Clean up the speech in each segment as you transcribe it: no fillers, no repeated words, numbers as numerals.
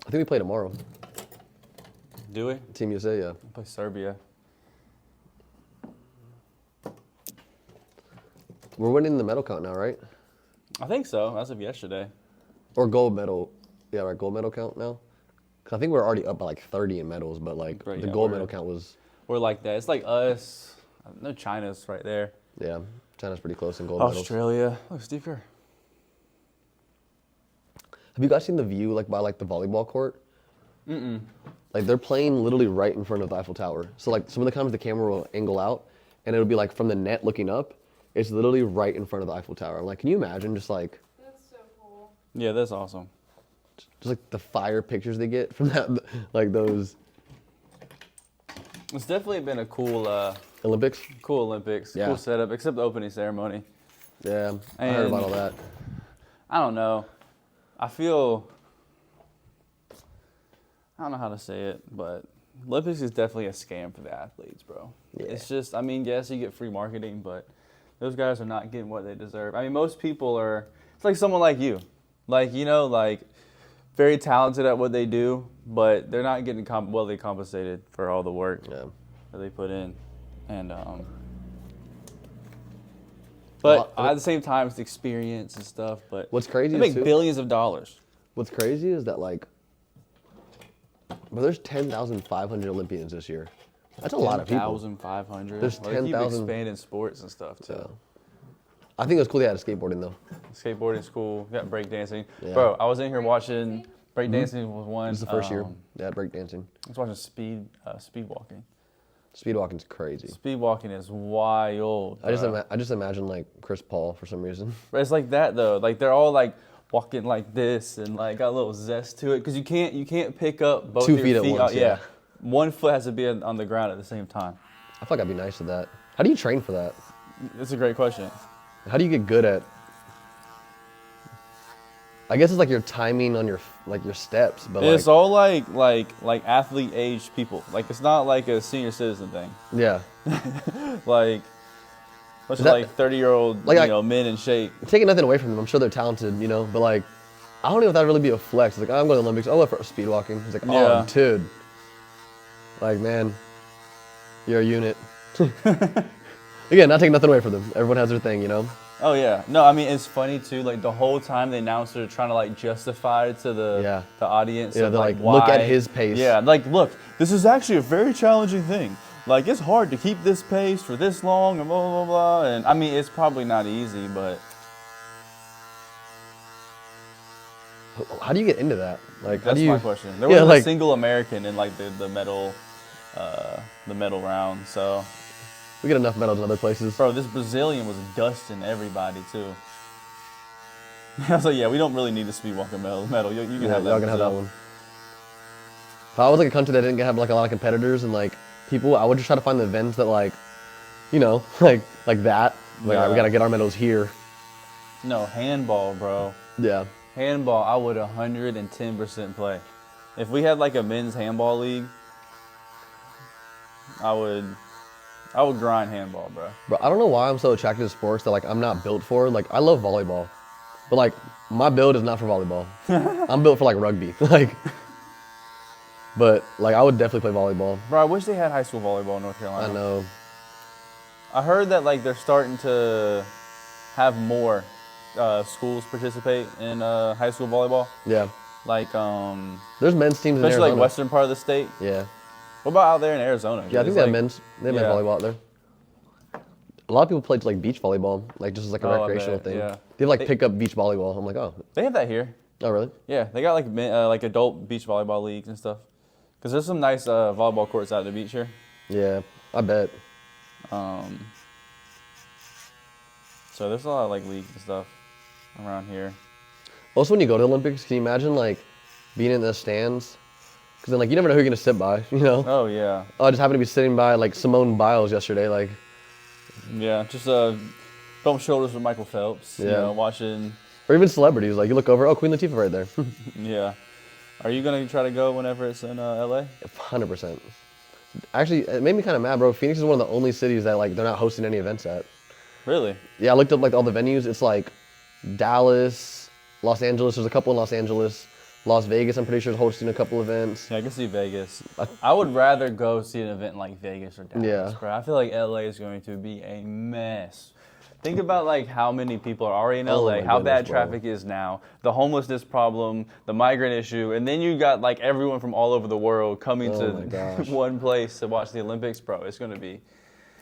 I think we play tomorrow. Do we? Team USA, yeah. We play Serbia. We're winning the medal count now, right? I think so, as of yesterday. Or gold medal. Yeah, right, gold medal count now. 'Cause I think we're already up by like 30 in medals, but like Right, the yeah, gold medal count was... We're like that. It's like us. No, China's right there. Yeah, China's pretty close in gold medals. Australia. Oh, Steve Kerr. Have you guys seen the view like by like the volleyball court? Mm-mm. Like they're playing literally right in front of the Eiffel Tower. So like some of the times the camera will angle out and it'll be like from the net looking up. It's literally right in front of the Eiffel Tower. I'm like, can you imagine just like... That's so cool. Yeah, that's awesome. Just like the fire pictures they get from that, like those... It's definitely been a cool Olympics? cool Olympics. Yeah. Cool setup, except the opening ceremony. Yeah, I heard about all that. I don't know. I don't know how to say it, but Olympics is definitely a scam for the athletes, bro. Yeah. It's just, I mean, yes, you get free marketing, but those guys are not getting what they deserve. I mean, most people are, it's like someone like you. Like, you know, like, very talented at what they do, but they're not getting well compensated for all the work that they put in. And, but at the same time, it's the experience and stuff. But what's crazy they is make billions of dollars. What's crazy is that like, but there's 10,500 Olympians this year. That's a lot of people. 10,500. There's Well, they keep 10,000 expanding sports and stuff too. Yeah. I think it was cool they had skateboarding though. Skateboarding's cool. We got breakdancing. Yeah. Bro, I was in here watching breakdancing was one. This is the first year. Yeah, breakdancing. I was watching speed walking. Speedwalking's crazy. Speed walking is wild. I just imagine like Chris Paul for some reason. But it's like that though. Like they're all like walking like this and like got a little zest to it because you can't pick up both 2 your feet at once. Yeah. One foot has to be on the ground at the same time. I feel like I'd be nice to that. How do you train for that? That's a great question. How do you get good at? I guess it's like your timing on your steps, but It's all like athlete age people. Like it's not like a senior citizen thing. yeah. Like much that- like 30-year-old men in shape. Taking nothing away from them, I'm sure they're talented, you know, but like, I don't know if that'd really be a flex. It's like, oh, I'm going to the Olympics. Oh, for speed walking. It's like, Yeah. oh, dude. Like, man, you're a unit. Again, not taking nothing away from them. Everyone has their thing, you know. Oh yeah. No, I mean it's funny too. Like the whole time the announcers are trying to like justify it to the audience. Yeah, of, they're like, why. look at his pace. Yeah, like look, this is actually a very challenging thing. Like it's hard to keep this pace for this long and blah blah blah. And I mean it's probably not easy, but How do you get into that? Like, how that's do you? my question. There wasn't like- a single American in like the medal round. So, We get enough medals in other places. bro, this Brazilian was dusting everybody too. I was like, yeah, we don't really need the speed walking medal. You can have that. Y'all can have that one. If I was like a country that didn't have like a lot of competitors and like people, I would just try to find the events that like, you know, like that. Like, all right, we gotta get our medals here. No, handball, bro. Yeah. Handball, I would 110% play. If we had like a men's handball league, I would grind handball, bro. Bro, I don't know why I'm so attracted to sports that like I'm not built for. Like, I love volleyball, but like my build is not for volleyball. I'm built for like rugby. Like, but like I would definitely play volleyball. Bro, I wish they had high school volleyball in North Carolina. I know. I heard that like they're starting to have more schools participate in high school volleyball. Yeah. Like There's men's teams in especially Arizona. like western part of the state. Yeah. What about out there in Arizona? Yeah, I think It's they have like- men's. They have men's yeah. volleyball out there. A lot of people play like beach volleyball, like just as like a Oh, I recreational bet, thing. yeah. They have like They- pickup beach volleyball. I'm like, oh, They have that here. oh really? Yeah, they got like adult beach volleyball leagues and stuff. Cause there's some nice volleyball courts out at the beach here. Yeah, I bet. So there's a lot of like leagues and stuff around here. Also, when you go to the Olympics, can you imagine like being in the stands? Because then like you never know who you're gonna sit by, you know? Oh yeah, Oh, I just happened to be sitting by like Simone Biles yesterday. Like, yeah. Just bump shoulders with Michael Phelps. You Yeah. know, watching. or even celebrities. Like you look over, oh, Queen Latifah right there. Yeah. Are you gonna try to go whenever it's in LA? 100%. Actually, it made me kind of mad, bro. Phoenix is one of the only cities that like they're not hosting any events at. Really? Yeah, I looked up like all the venues. It's like Dallas, Los Angeles. There's a couple in Los Angeles. Las Vegas, I'm pretty sure, is hosting a couple events. Yeah, I can see Vegas. I would rather go see an event like Vegas or Dallas, Yeah. bro. I feel like LA is going to be a mess. Think about like how many people are already in LA, my how bad goodness, bro. traffic is now, the homelessness problem, the migrant issue, and then you got like everyone from all over the world coming Oh my to gosh. one place to watch the Olympics, bro. It's going to be.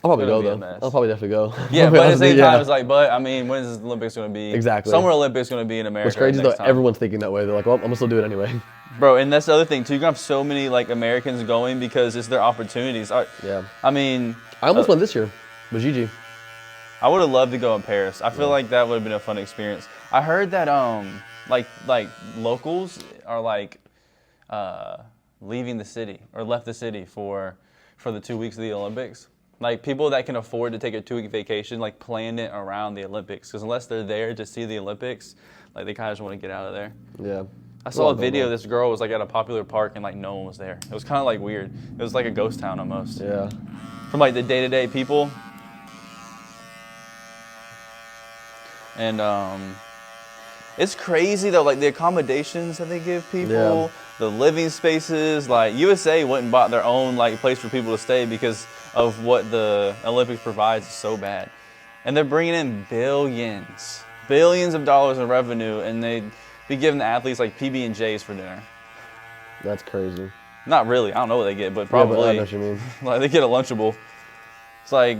I'll probably Gonna go be a though. mess. I'll probably definitely go. Yeah, but at the same Yeah. time, it's like, but I mean, when is the Olympics going to be? Exactly. Summer Olympics going to be in America. What's crazy though, next time. everyone's thinking that way. They're like, well, I'm gonna still do it anyway. Bro, and that's the other thing too. You're gonna have so many like Americans going because it's their opportunities. Yeah. I mean, I almost went this year with Gigi. I would have loved to go in Paris. I feel like that would have been a fun experience. I heard that like locals are like leaving the city or left the city for the 2 weeks of the Olympics. Like people that can afford to take a 2-week vacation, like planned it around the Olympics. Because unless they're there to see the Olympics, like they kind of just want to get out of there. Yeah. I saw a video. This girl was like at a popular park and like no one was there. It was kind of like weird. It was like a ghost town almost. Yeah. From like the day-to-day people. And it's crazy though, like the accommodations that they give people, the living spaces. Like USA went and bought their own like place for people to stay because of what the Olympics provides is so bad. And they're bringing in billions of dollars in revenue, and they'd be giving the athletes like PB&Js for dinner. That's crazy. Not really, I don't know what they get, but probably. Yeah, but I know what you mean. Like they get a Lunchable. It's like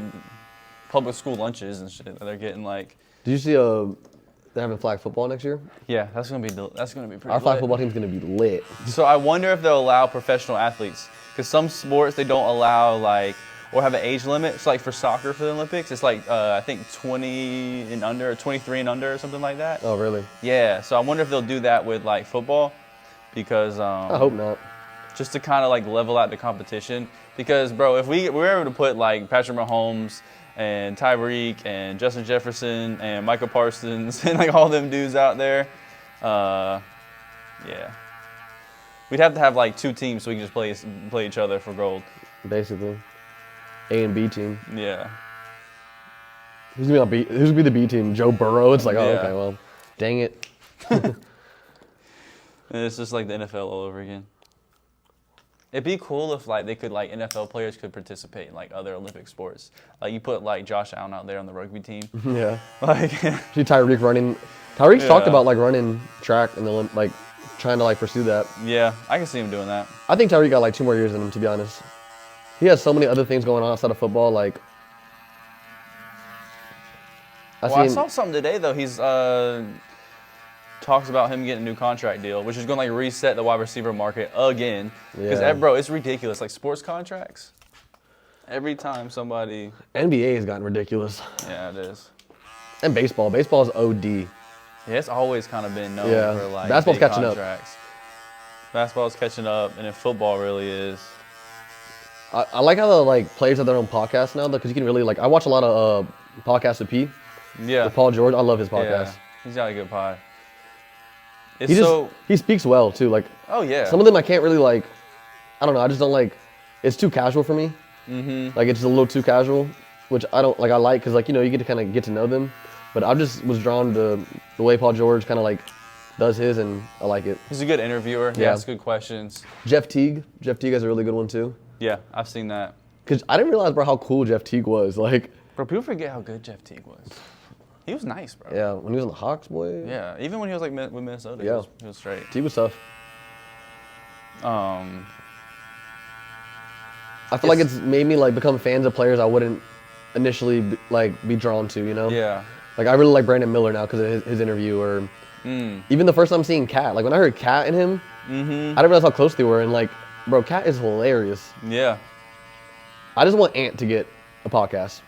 public school lunches and shit that they're getting like. Did you see they're having flag football next year? Yeah, that's gonna be pretty. Our flag lit. football team's gonna be lit. So I wonder if they'll allow professional athletes, because some sports they don't allow like or have an age limit. So like for soccer for the Olympics, it's like I think 20 and under, or 23 and under, or something like that. Oh, really? Yeah. So I wonder if they'll do that with like football, because I hope not. just to kind of like level out the competition. Because bro, if we were able to put like Patrick Mahomes and Tyreek and Justin Jefferson and Michael Parsons and like all them dudes out there, yeah. We'd have to have like 2 teams so we can just play each other for gold. Basically. A and B team. Yeah. Who's gonna be the B team? Joe Burrow? It's like, oh, Yeah. okay, well, dang it. And it's just like the NFL all over again. It'd be cool if like they could like NFL players could participate in like other Olympic sports. Like you put like Josh Allen out there on the rugby team. Yeah. Like See Tyreek running. Tyreek's talked Yeah. about like running track and like trying to like pursue that. yeah, I can see him doing that. I think Tyreek got like 2 more years in him, to be honest. He has so many other things going on outside of football. Like, I saw something today though. He's talks about him getting a new contract deal, which is going to like reset the wide receiver market again. Because Yeah. bro, it's ridiculous. Like sports contracts. Every time somebody. NBA has gotten ridiculous. Yeah, it is. And baseball. Baseball's OD. Yeah, it's always kind of been known Yeah. for like Basketball's big catching up. contracts. Basketball's catching up, and then football really is. I like how the like players have their own podcast now, though, because you can really like. I watch a lot of podcasts with P. Yeah. With Paul George. I love his podcast. Yeah. He's got a good pie. It's He speaks well too. Like, oh yeah. some of them I can't really like. I don't know. I just don't like. It's too casual for me. Mm-hmm. Like it's just a little too casual, which I don't like. I like because like you get to kind of get to know them. But I just was drawn to the way Paul George kind of like does his, and I like it. He's a good interviewer. He Yeah. asks good questions. Jeff Teague has a really good one too. Yeah, I've seen that. Cause I didn't realize, bro, how cool Jeff Teague was. Like, Bro, people forget how good Jeff Teague was. He was nice, bro. yeah, when he was on the Hawks, boy. Yeah, even when he was like with Minnesota, Yeah. he was straight. Teague was tough. I I feel like it's made me like become fans of players I wouldn't initially be drawn to. Yeah. Like I really like Brandon Miller now because of his interview, or even the first time seeing Cat. Like when I heard Cat and him, I didn't realize how close they were. And like, bro, Cat is hilarious. Yeah. I just want Ant to get a podcast.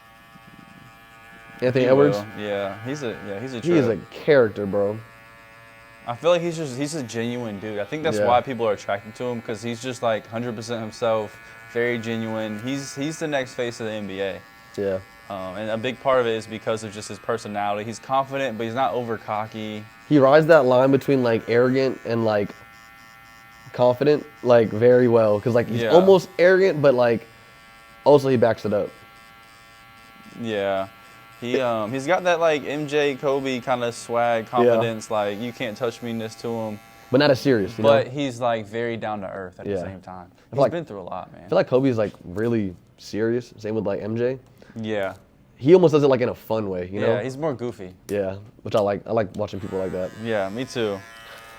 Anthony He Edwards. will. Yeah, he's a He is a trip. character, bro. I feel like he's a genuine dude. I think that's Yeah. why people are attracted to him, because he's just like 100% himself, very genuine. He's the next face of the NBA. Yeah. And a big part of it is because of just his personality. He's confident, but he's not over cocky. He rides that line between like arrogant and like confident like very well, because like he's Yeah. almost arrogant, but like also he backs it up. Yeah. He's got that like MJ, Kobe kind of swag, confidence, like you can't touch me-ness to him. but not as serious. You But know? he's like very down to earth at the Yeah. same time. He's like- been through a lot, man. I feel like Kobe's like really serious. Same with like MJ. Yeah. He almost does it like in a fun way, you know? Yeah, he's more goofy. Yeah, which I like. I like watching people like that. Yeah, me too.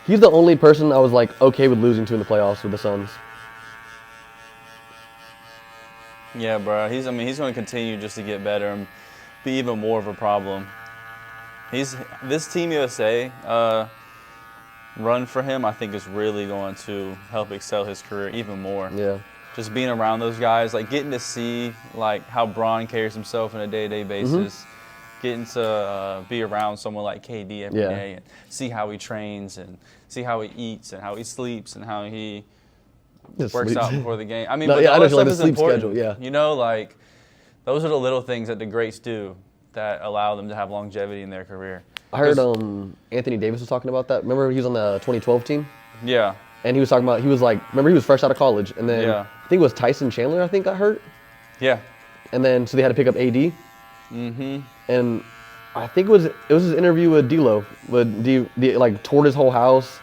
He's the only person I was like okay with losing to in the playoffs with the Suns. Yeah, bro. He's going to continue just to get better and be even more of a problem. This Team USA run for him, I think, is really going to help excel his career even more. Yeah. Just being around those guys, like getting to see like how Bron carries himself on a day-to-day basis, getting to be around someone like KD every day and see how he trains and see how he eats and how he sleeps and how he Just works sleeps. out before the game. I mean, No, but yeah, I all know that you like stuff the is sleep important. schedule, yeah. You know, like those are the little things that the greats do that allow them to have longevity in their career. I heard Anthony Davis was talking about that. Remember he was on the 2012 team? Yeah. And he was talking about, he was like, remember he was fresh out of college. And then Yeah. I think it was Tyson Chandler, I think, got hurt. Yeah. And then, so they had to pick up AD. Mm-hmm. And I think it was his interview with D'Lo. Like, toured his whole house.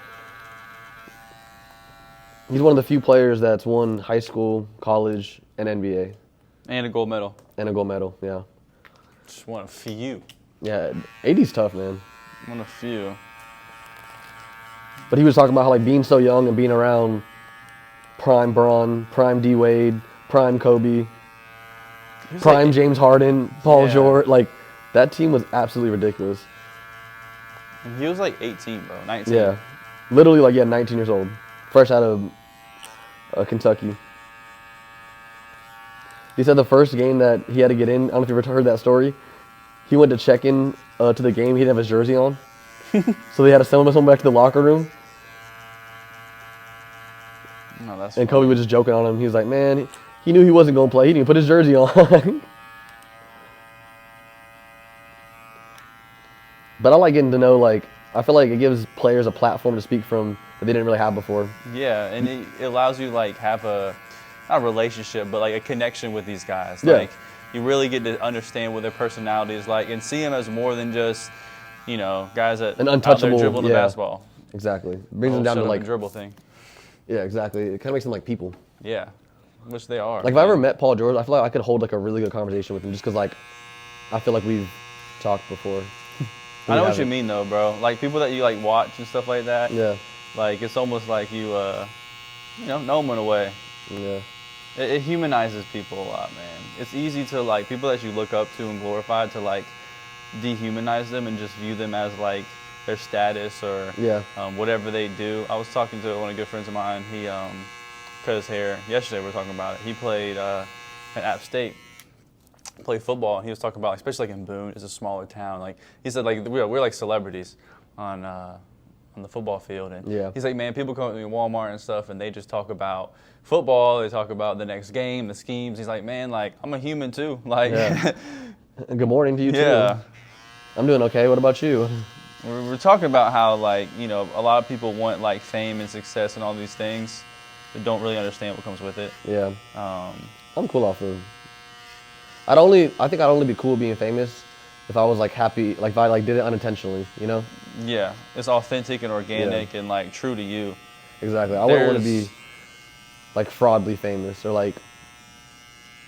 He's one of the few players that's won high school, college, and NBA. And a gold medal. And a gold medal, yeah. Just one of few. Yeah, AD's tough, man. One of few. But he was talking about how, like, being so young and being around prime Bron, prime D-Wade, prime Kobe, He was prime like- James Harden, Paul Yeah. George. Like, that team was absolutely ridiculous. And he was like 18, bro. 19. Yeah. Literally, like, 19 years old. Fresh out of Kentucky. He said the first game that he had to get in, I don't know if you ever heard that story, he went to check in to the game, he didn't have his jersey on. So they had to send him back to the locker room. No, that's And funny. Kobe was just joking on him. He was like, man, he knew he wasn't going to play. He didn't even put his jersey on. But I like getting to know, like, I feel like it gives players a platform to speak from that they didn't really have before. Yeah, and it allows you like have not a relationship, but like a connection with these guys. Yeah. Like you really get to understand what their personality is like and see them as more than just, you know, guys that An out there untouchable, dribbling the yeah. basketball. Exactly. Brings Oh, them down shut to, up like, and dribble thing. yeah, exactly. It kind of makes them like people. Yeah, which they are. Like, if I ever met Paul George, I feel like I could hold, like, a really good conversation with him just because, like, I feel like we've talked before. I know what you haven't. mean though, bro. Like people that you like watch and stuff like that. Yeah. Like it's almost like you know them in a way. Yeah. It humanizes people a lot, man. It's easy to like people that you look up to and glorify to like dehumanize them and just view them as like their status or Yeah. whatever they do. I was talking to one of the good friends of mine. He cut his hair yesterday. We were talking about it. He played at App State. Played football. And he was talking about, especially like in Boone, it's a smaller town. Like he said, like we're like celebrities on the football field. And Yeah. he's like, man, people come to me in Walmart and stuff, and they just talk about football. They talk about the next game, the schemes. He's like, man, like I'm a human too. Like, Yeah. And good morning to you, too. yeah. I'm doing okay. What about you? We're talking about how like a lot of people want like fame and success and all these things, but don't really understand what comes with it. Yeah. I'm cool off of. I think I'd only be cool being famous if I was like happy, like if I like did it unintentionally, you know? Yeah, it's authentic and organic and like true to you. Exactly. I wouldn't want to There's- be like fraudly famous or like.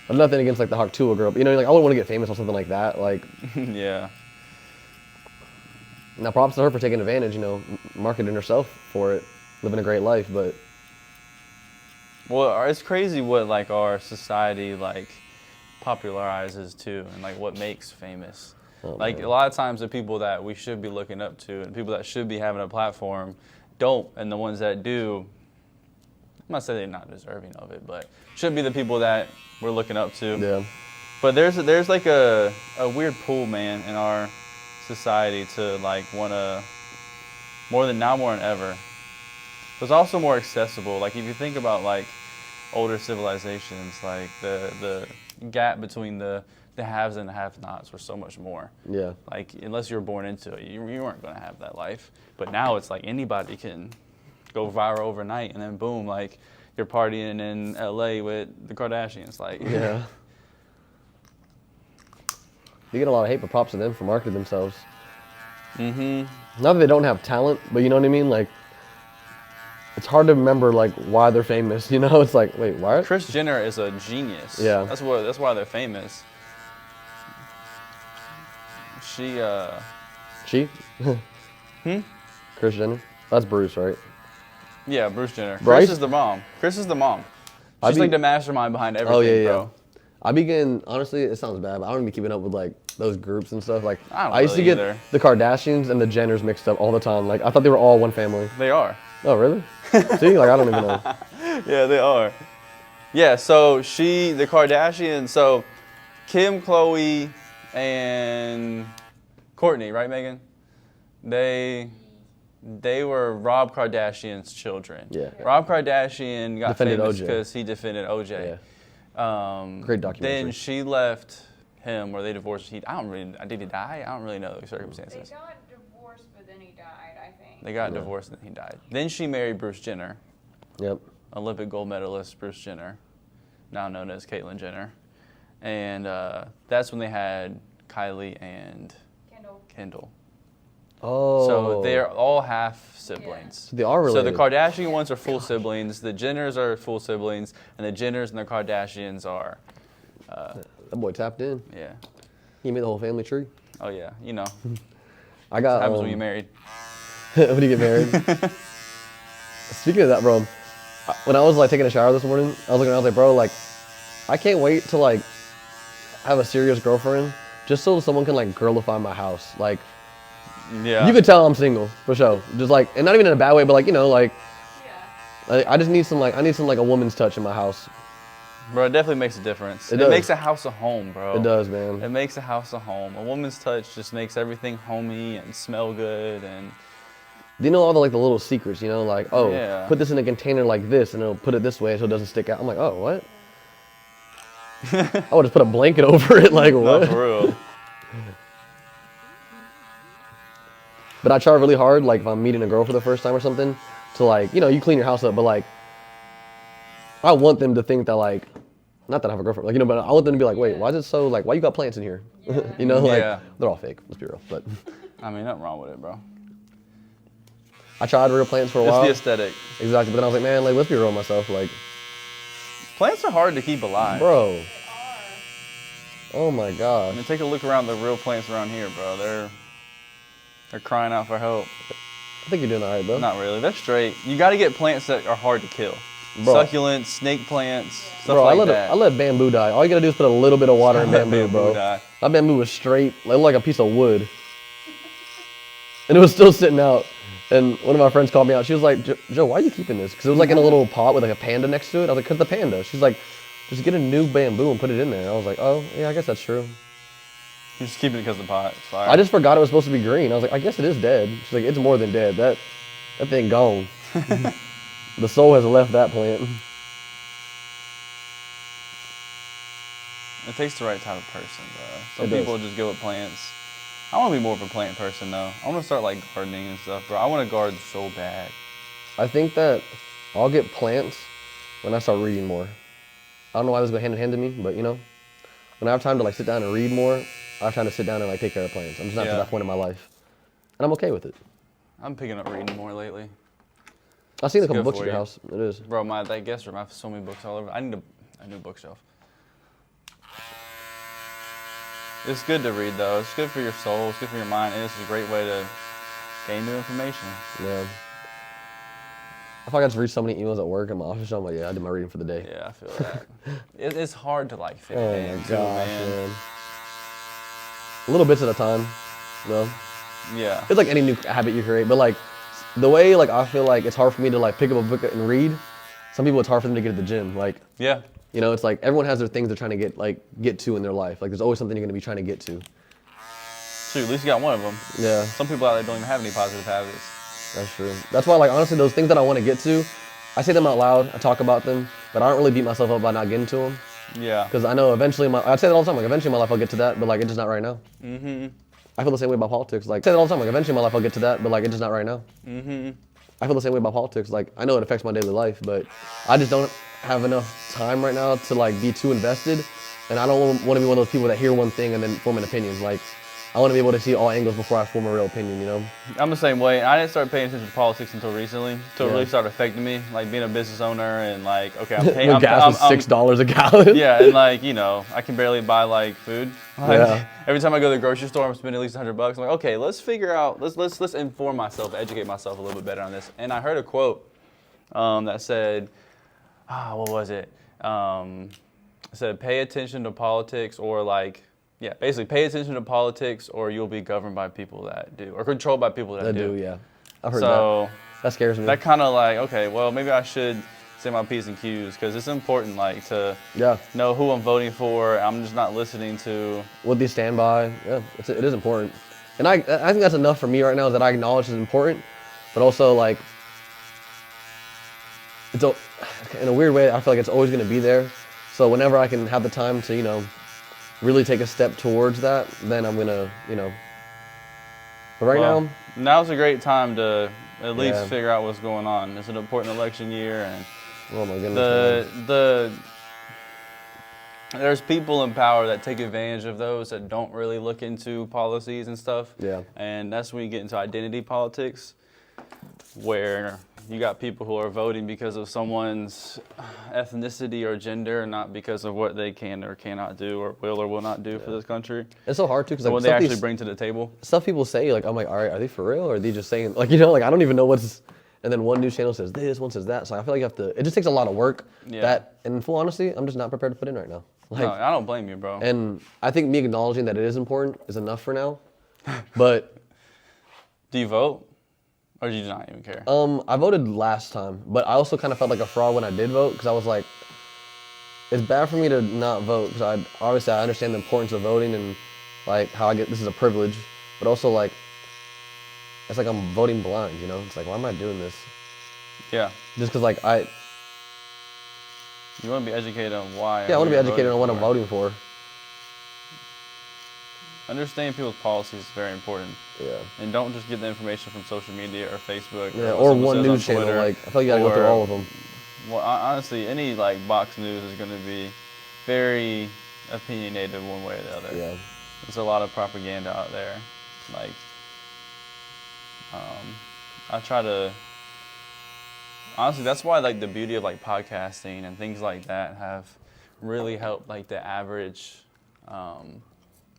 Nothing against like the Hawk girl, but you know, like I wouldn't want to get famous on something like that. Like, Yeah. now props to her for taking advantage, you know, marketing herself for it, living a great life. But Well, it's crazy what like our society like popularizes too, and like what makes famous. Like man. a lot of times the people that we should be looking up to and people that should be having a platform don't, and the ones that do, I'm not saying they're not deserving of it, but should be the people that we're looking up to. yeah, But there's like a weird pull, man, in our society to like want to more than ever. It's also more accessible. Like if you think about like older civilizations, like the gap between the haves and the have-nots were so much more. yeah, Like unless you were born into it, you weren't going to have that life. But now it's like anybody can go viral overnight, and then boom, like you're partying in LA with the Kardashians. Like yeah. You get a lot of hate, but props to them for marketing themselves. Mhm. Not that they don't have talent, but you know what I mean. Like it's hard to remember like why they're famous. You know, it's like, wait, why? Kris Jenner is a genius. Yeah. That's why they're famous. She. Kris Jenner. That's Bruce, right? Yeah, Bruce Jenner. Bryce? Kris is the mom. Kris is the mom. She's like the mastermind behind everything, Oh yeah, yeah. bro. I begin honestly. It sounds bad, but I don't be keeping up with like those groups and stuff. Like I used to really get either. the Kardashians and the Jenners mixed up all the time. Like I thought they were all one family. They are. Oh really? See, like I don't even know. Yeah, they are. Yeah, so the Kardashians, so Kim, Khloe, and Kourtney, right, Megan? They were Rob Kardashian's children. Yeah. Rob Kardashian got Defended famous OJ. because he defended OJ. Great documentary. Then she left him, or they divorced. Did he die? I don't really know the circumstances. They got divorced, but then he died, I think. They got divorced and he died. Then she married Bruce Jenner. Yep. Olympic gold medalist Bruce Jenner, now known as Caitlyn Jenner. And that's when they had Kylie and Kendall. Oh. So they're all half siblings. So they are related. So the Kardashian ones are full siblings, the Jenners are full siblings, and the Jenners and the Kardashians are... That boy tapped in. yeah. He made the whole family tree. Oh, yeah. You know. I got. Happens when you're married. When you get married. Speaking of that, bro, when I was like taking a shower this morning, I was like, bro, like, I can't wait to like have a serious girlfriend just so someone can like girlify my house. Like, Yeah. you could tell I'm single for sure. Just like, and not even in a bad way, but like, you know, like, I just need some like, I need some like a woman's touch in my house. Bro, it definitely makes a difference. It It does. makes a house a home, bro. It does, man. It makes a house a home. A woman's touch just makes everything homey and smell good and... Do you know all the like the little secrets? You know, like, oh, Yeah. put this in a container like this, and it'll put it this way so it doesn't stick out. I'm like, oh, what? I would just put a blanket over it, like No, what? for real. But I try really hard, like if I'm meeting a girl for the first time or something, to like, you know, you clean your house up, but like, I want them to think that like, not that I have a girlfriend, like, you know, but I want them to be like, wait, why is it so like, why you got plants in here? You know, like, Yeah. they're all fake, let's be real. But I mean, nothing wrong with it, bro. I tried real plants for a It's while. the aesthetic. Exactly, but then I was like, man, like, let's be real with myself, like, Plants are hard to keep alive. bro. Oh my I gosh. mean, take a look around the real plants around here, bro. They're crying out for help. I think you're doing all right, bro. Not really. They're straight. You got to get plants that are hard to kill. Bro. Succulents, snake plants, stuff Bro, like I that. let bamboo die. All you gotta do is put a little bit of water in Let bamboo, bamboo bro. die. That bamboo was straight, like a piece of wood. And it was still sitting out. And one of my friends called me out. She was like, Joe, why are you keeping this? Because it was like in a little pot with like a panda next to it. I was like, because the panda. She's like, just get a new bamboo and put it in there. I was like, oh, yeah, I guess that's true. You're just keeping it because the pot. It's fire. I just forgot it was supposed to be green. I was like, I guess it is dead. She's like, it's more than dead. That thing gone. The soul has left that plant. It takes the right type of person, bro. Some It does. people just go with plants. I want to be more of a plant person, though. I want to start, like, gardening and stuff, bro. I want to garden so bad. I think that I'll get plants when I start reading more. I don't know why this goes hand in hand to me, but you know, when I have time to like sit down and read more, I have time to sit down and like take care of plants. I'm just not to Yeah. that point in my life, and I'm okay with it. I'm picking up reading more lately. I've seen a It's couple good books for at your you. house. It is. Bro, that guest room, I have so many books all over. I need a new bookshelf. It's good to read, though. It's good for your soul. It's good for your mind. And it's a great way to gain new information. Yeah. I feel like I just read so many emails at work in my office. I'm like, yeah, I did my reading for the day. Yeah, I feel that. It's hard to, like, fit Oh it in, my too, gosh, man. man. Little bits at a time. You know, Yeah. it's like any new habit you create, but like the way like I feel like it's hard for me to like pick up a book and read. Some people it's hard for them to get to the gym. Like, Yeah. you know, it's like everyone has their things they're trying to get to in their life. Like there's always something you're gonna be trying to get to. Shoot, at least you got one of them. Yeah, Some people out there don't even have any positive habits. that's true. That's why like honestly those things that I want to get to, I say them out loud. I talk about them, but I don't really beat myself up by not getting to them. Yeah. Because I know eventually I'd say that all the time. Like eventually in my life I'll get to that, but like it's just not right now. Mm-hmm. I feel the same way about politics. Like I say that all the time. Like eventually in my life I'll get to that, but like it's just not right now. Mm-hmm. I feel the same way about politics. Like I know it affects my daily life, but I just don't have enough time right now to like be too invested, and I don't want to be one of those people that hear one thing and then form an opinion. Like I want to be able to see all angles before I form a real opinion, you know? I'm the same way. I didn't start paying attention to politics until recently, until it Yeah. really started affecting me. Like being a business owner and like, okay, I'm paying. When gas was $6 a gallon. Yeah, and like, you know, I can barely buy like food. Like, Yeah. every time I go to the grocery store, I'm spending at least $100. I'm like, okay, let's figure out, let's inform myself, educate myself a little bit better on this. And I heard a quote that said, what was it? It said, pay attention to politics or like, yeah, basically pay attention to politics or you'll be governed by people that do, or controlled by people that do. Yeah. I've heard So that scares me. that kind of like, okay, well, maybe I should say my P's and Q's because it's important like to know who I'm voting for. I'm just not listening to what they stand by. Yeah, it is important. And I think that's enough for me right now, is that I acknowledge it's important, but also like, in a weird way, I feel like it's always going to be there. So whenever I can have the time to, you know, really take a step towards that, then I'm going to, you know. But right now's a great time to at least Yeah. figure out what's going on. It's an important election year, and oh my goodness. There's people in power that take advantage of those that don't really look into policies and stuff. Yeah. And that's when you get into identity politics, where you got people who are voting because of someone's ethnicity or gender, not because of what they can or cannot do or will not do for this country. It's so hard too, because So like, what they actually bring to the table. stuff people say, like, I'm like, all right, are they for real, or are they just saying, like, you know, like, I don't even know what's, and then one news channel says this, one says that, so I feel like you have to, it just takes a lot of work that, and in full honesty, I'm just not prepared to put in right now. Like, No, I don't blame you, bro. and I think me acknowledging that it is important is enough for now, but. Do you vote? Or do you not even care? I voted last time, but I also kind of felt like a fraud when I did vote, because I was like, it's bad for me to not vote, because obviously I understand the importance of voting and like how this is a privilege, but also like, it's like I'm voting blind, you know? It's like, why am I doing this? Yeah. Just because like You want to be educated on why. I want to be educated on what I'm voting for. Understanding people's policies is very important. Yeah. And don't just get the information from social media or Facebook. Yeah, or or what one someone news says on channel. Twitter, Like, I feel like you gotta go through all of them. Well, honestly, any like box news is going to be very opinionated one way or the other. Yeah. There's a lot of propaganda out there. Like, I try to. Honestly, that's why like the beauty of like podcasting and things like that have really helped like the average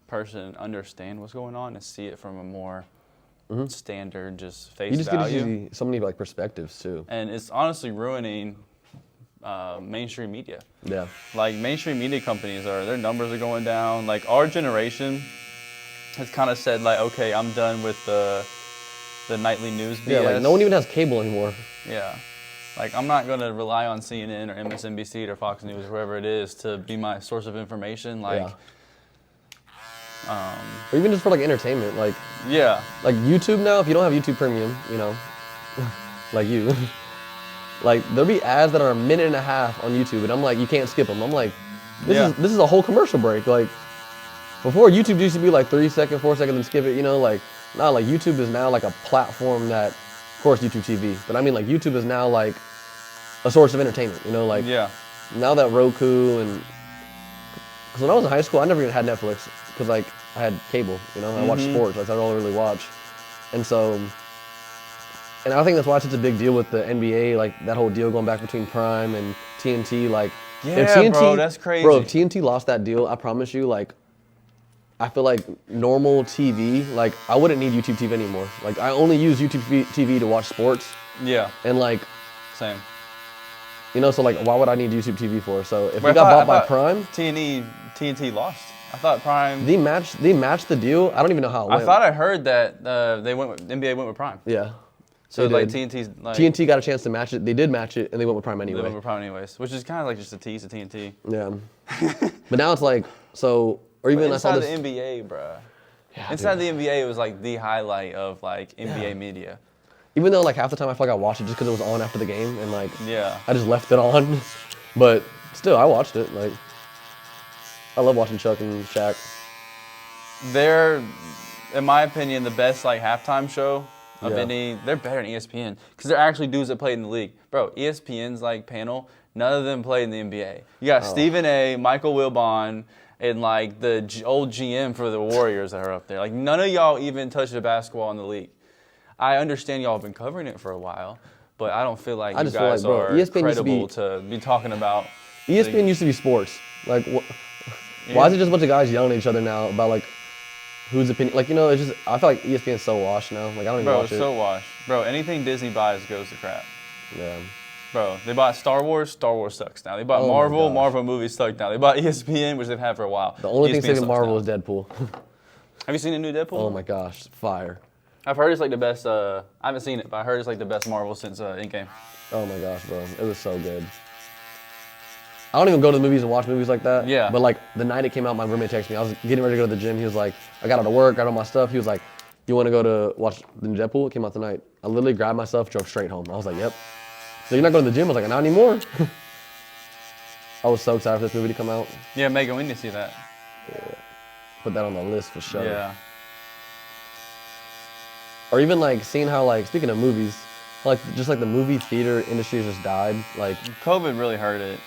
person understand what's going on and see it from a more standard, just face You just value. get to see so many like perspectives too. And it's honestly ruining mainstream media. Yeah. Like mainstream media companies their numbers are going down. Like our generation has kind of said like, okay, I'm done with the nightly news BS. Yeah, like no one even has cable anymore. Yeah. Like, I'm not going to rely on CNN or MSNBC or Fox News or whoever it is to be my source of information. Like, or even just for like entertainment. Like, yeah. like YouTube now, if you don't have YouTube Premium, you know, like you, like there'll be ads that are a minute and a half on YouTube, and I'm like, you can't skip them. I'm like, this is a whole commercial break. Like, before YouTube used to be like 3 seconds, 4 seconds, and skip it. You know, like now, like YouTube is now like a platform that, of course, YouTube TV, but I mean like YouTube is now like a source of entertainment. You know, like now that Roku and because when I was in high school, I never even had Netflix because like I had cable. You know, I watched sports. Like, that's all I really watch, and so. And I think that's why it's such a big deal with the NBA, like that whole deal going back between Prime and TNT. Like, if TNT, bro, that's crazy. Bro, if TNT lost that deal, I promise you, like, I feel like normal TV, like, I wouldn't need YouTube TV anymore. Like, I only use YouTube TV to watch sports. Yeah. And like, same. You know, so like, why would I need YouTube TV for? So if we got bought by Prime, TNT lost. I thought Prime. They matched the deal. I don't even know how it went. I thought I heard that NBA went with Prime. Yeah. So like TNT got a chance to match it. They did match it, and they went with Prime anyway. They went with Prime anyways, which is kind of like just a tease to TNT. Yeah. But now it's like, so, or even but I saw this. Inside the NBA, bro. Yeah, inside the NBA, it was like the highlight of like NBA media. Even though like half the time I feel like I watched it just because it was on after the game, and like I just left it on. But still, I watched it. Like, I love watching Chuck and Shaq. They're, in my opinion, the best like halftime show. They're better than ESPN because they're actually dudes that played in the league. Bro, ESPN's like panel, none of them played in the NBA. You got Stephen A., Michael Wilbon, and like the old GM for the Warriors that are up there. Like none of y'all even touched the basketball in the league. I understand y'all have been covering it for a while, but I don't feel like you guys are credible to be talking about. ESPN used to be sports. Like, why is it just a bunch of guys yelling at each other now about like whose opinion? Like, you know, it's just I feel like ESPN is so washed now. Like I don't even watch it. Bro, so washed. Bro, anything Disney buys goes to crap. Yeah. Bro, they bought Star Wars sucks now. They bought Marvel movies suck now. They bought ESPN, which they've had for a while. The only thing saving Marvel is Deadpool. Have you seen the new Deadpool? Oh my gosh, fire. I've heard it's like the best, I haven't seen it, but I heard it's like the best Marvel since Endgame. Oh my gosh, bro. It was so good. I don't even go to the movies and watch movies like that. Yeah. But like the night it came out, my roommate texted me. I was getting ready to go to the gym. He was like, I got out of work, got all my stuff. He was like, you want to go to watch the new Deadpool? It came out tonight. I literally grabbed myself, drove straight home. I was like, yep. So you're not going to the gym? I was like, not anymore. I was so excited for this movie to come out. Yeah, Megan, we need to see that. Yeah. Put that on the list for sure. Yeah. Or even like seeing how like, speaking of movies, like just like the movie theater industry just died. Like COVID really hurt it.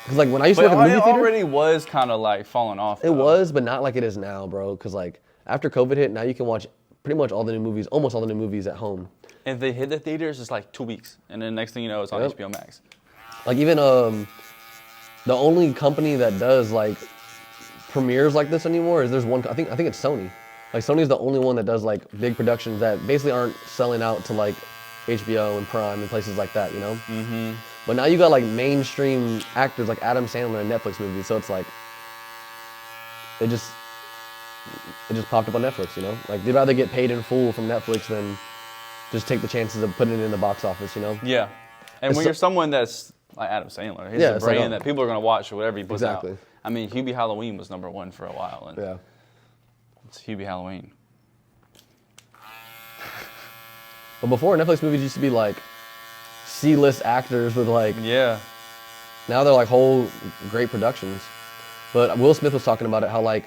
Because like when I used to work at the movie theater. It already was kind of like falling off. It was, but not like it is now, bro. Because like after COVID hit, now you can watch pretty much all the new movies, almost all the new movies at home. If they hit the theaters, it's like 2 weeks, and then next thing you know, it's on HBO Max. Like even the only company that does like premieres like this anymore is there's one. I think it's Sony. Like Sony's the only one that does like big productions that basically aren't selling out to like HBO and Prime and places like that, you know. Mm-hmm. But now you got like mainstream actors like Adam Sandler in Netflix movies, so it's like it just popped up on Netflix, you know. Like they'd rather get paid in full from Netflix than just take the chances of putting it in the box office, you know? Yeah. And when you're someone that's like Adam Sandler, he's a brand that people are going to watch or whatever he puts out. I mean, Hubie Halloween was #1 for a while. And yeah. It's Hubie Halloween. But before, Netflix movies used to be like C-list actors with like... Yeah. Now they're like whole great productions. But Will Smith was talking about it, how like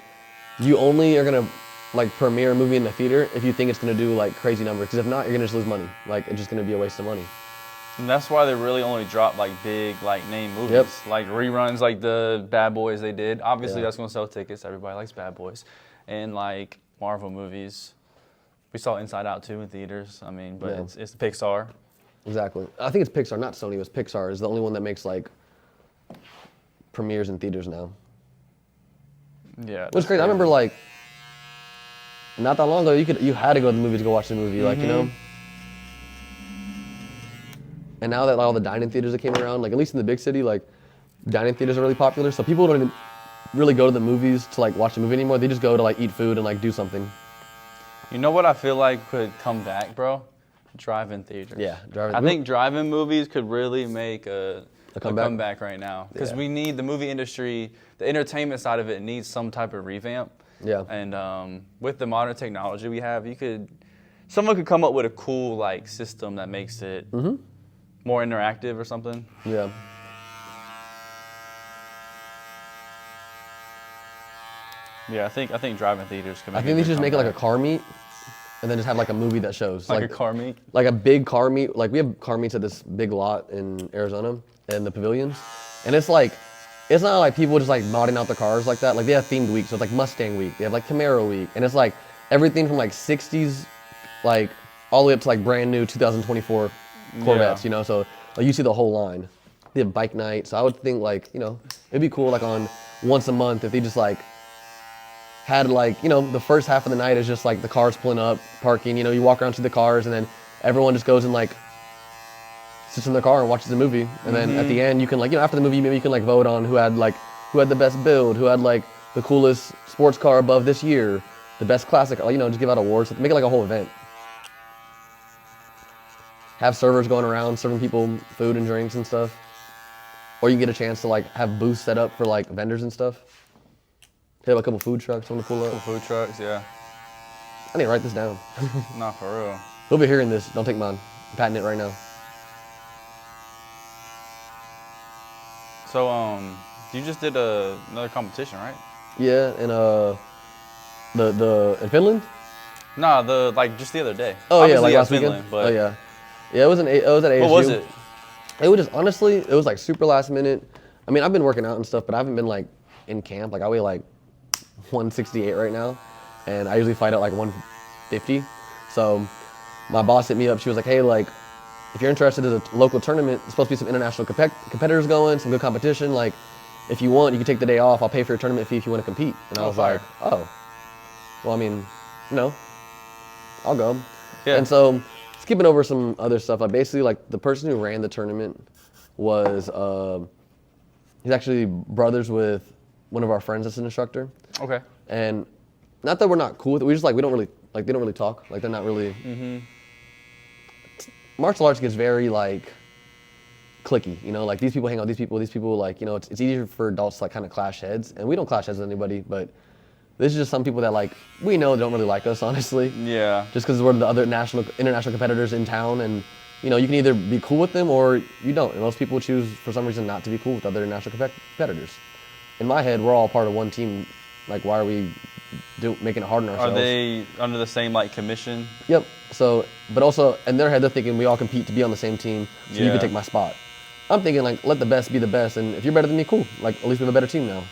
you only are going to like premiere a movie in the theater if you think it's going to do like crazy numbers. Because if not, you're going to just lose money. Like it's just going to be a waste of money. And that's why they really only drop like big like name movies. Yep. Like reruns like the Bad Boys they did. Obviously that's going to sell tickets. Everybody likes Bad Boys. And like Marvel movies. We saw Inside Out 2 in theaters. I mean, but it's Pixar. Exactly. I think it's Pixar, not Sony. It was Pixar. Is the only one that makes like premieres in theaters now. Yeah. It was crazy. I remember like not that long ago, you had to go to the movie to go watch the movie, like, you know? And now that like, all the dining theaters that came around, like at least in the big city, like dining theaters are really popular. So people don't even really go to the movies to like watch the movie anymore. They just go to like eat food and like do something. You know what I feel like could come back, bro? Drive-in theaters. Yeah, drive-in. I think drive-in movies could really make a comeback right now. Because we need the movie industry, the entertainment side of it needs some type of revamp. Yeah. And with the modern technology we have, someone could come up with a cool like system that makes it more interactive or something. Yeah. Yeah, I think drive-in theaters could make I think they should just make it like a car meet and then just have like a movie that shows. Like a car meet? Like a big car meet. Like we have car meets at this big lot in Arizona and the pavilions. And it's like, it's not like people just like modding out the cars like that. Like they have themed weeks. So it's like Mustang week. They have like Camaro week. And it's like everything from like 60s, like all the way up to like brand new 2024 Corvettes, you know? So like you see the whole line. They have bike night. So I would think like, you know, it'd be cool like on once a month if they just like had like, you know, the first half of the night is just like the cars pulling up, parking, you know, you walk around to the cars and then everyone just goes and like sits in their car and watches the movie. And then at the end you can like, you know, after the movie maybe you can like vote on who had the best build, who had like the coolest sports car above this year, the best classic, you know, just give out awards, make it like a whole event. Have servers going around serving people food and drinks and stuff. Or you get a chance to like have booths set up for like vendors and stuff. They have a couple food trucks on the pull up. Food trucks, yeah. I need to write this down. Not for real. He'll be hearing this. Don't take mine. I'm patenting it right now. So, you just did another competition, right? Yeah, and in Finland. Nah, just the other day. Oh yeah, like last Finland, weekend. But oh yeah, yeah. It was at ASU. what was it? It was just honestly, it was like super last minute. I mean, I've been working out and stuff, but I haven't been like in camp. Like I weigh like 168 right now, and I usually fight at like 150. So my boss hit me up. She was like, hey, like if you're interested in a local tournament, there's supposed to be some international competitors going, some good competition. Like if you want, you can take the day off. I'll pay for your tournament fee if you want to compete. And I was like, oh, well, I mean, I'll go. Yeah. And so skipping over some other stuff, like basically like the person who ran the tournament was, he's actually brothers with one of our friends that's an instructor. Okay. And not that we're not cool with it, we just like, we don't really, like they don't really talk. Like they're not really, martial arts gets very like cliquey, you know, like these people hang out with these people like, you know, it's easier for adults to like kind of clash heads. And we don't clash heads with anybody, but this is just some people that like, we know don't really like us, honestly. Yeah. Just because we're the other international competitors in town, and you know, you can either be cool with them or you don't. And most people choose for some reason not to be cool with other international competitors. In my head, we're all part of one team. Like, why are we making it hard on ourselves? Are they under the same like commission? Yep. So, but also in their head, they're thinking we all compete to be on the same team, so you Yeah. can take my spot. I'm thinking like, let the best be the best, and if you're better than me, cool. Like, at least we have a better team now.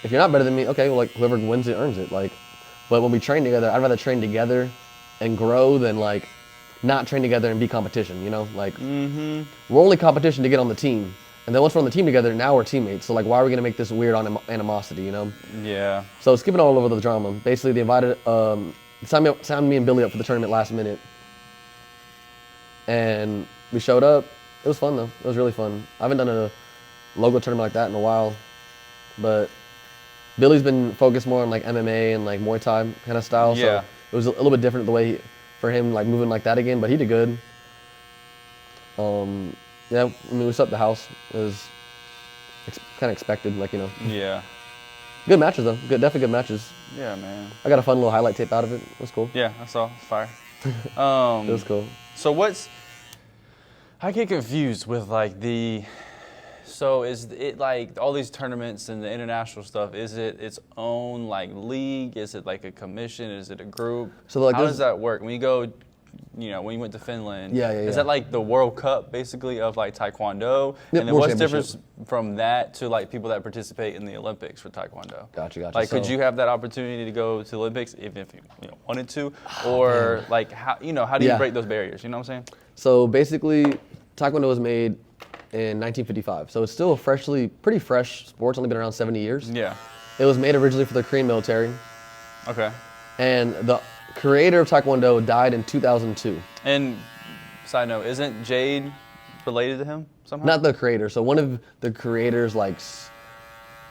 If you're not better than me, okay, well, like whoever wins it earns it. Like, but when we train together, I'd rather train together and grow than like not train together and be competition. You know, like we're only competition to get on the team, and then once we're on the team together, now we're teammates. So like, why are we gonna make this weird animosity? You know? Yeah. So skipping all over the drama. Basically, they invited, signed me and Billy up for the tournament last minute, and we showed up. It was fun though. It was really fun. I haven't done a logo tournament like that in a while, but Billy's been focused more on like MMA and like Muay Thai kind of style. Yeah. So it was a little bit different the way for him like moving like that again, but he did good. Yeah, I mean we set up the house. It was kind of expected, like, you know. Yeah. Good matches though. Definitely good matches. Yeah, man. I got a fun little highlight tape out of it. It was cool. Yeah, I saw. It's fire. It was cool. So I get confused with like so is it like all these tournaments and the international stuff, is it its own like league? Is it like a commission? Is it a group? So like how does that work? When you go, you know, when you went to Finland, is that like the World Cup basically of like Tae-Kwon-Do? Yep, and then World what's the difference Championship. from that to like people that participate in the Olympics for Tae-Kwon-Do? Gotcha. Like, could So- you have that opportunity to go to the Olympics if you know, wanted to? Or like, how do you break those barriers? You know what I'm saying? So basically, Taekwondo was made in 1955. So it's still a pretty fresh sport. It's only been around 70 years. Yeah. It was made originally for the Korean military. Okay. And the creator of Taekwondo died in 2002. And side note, isn't Jade related to him somehow? Not the creator. So one of the creator's like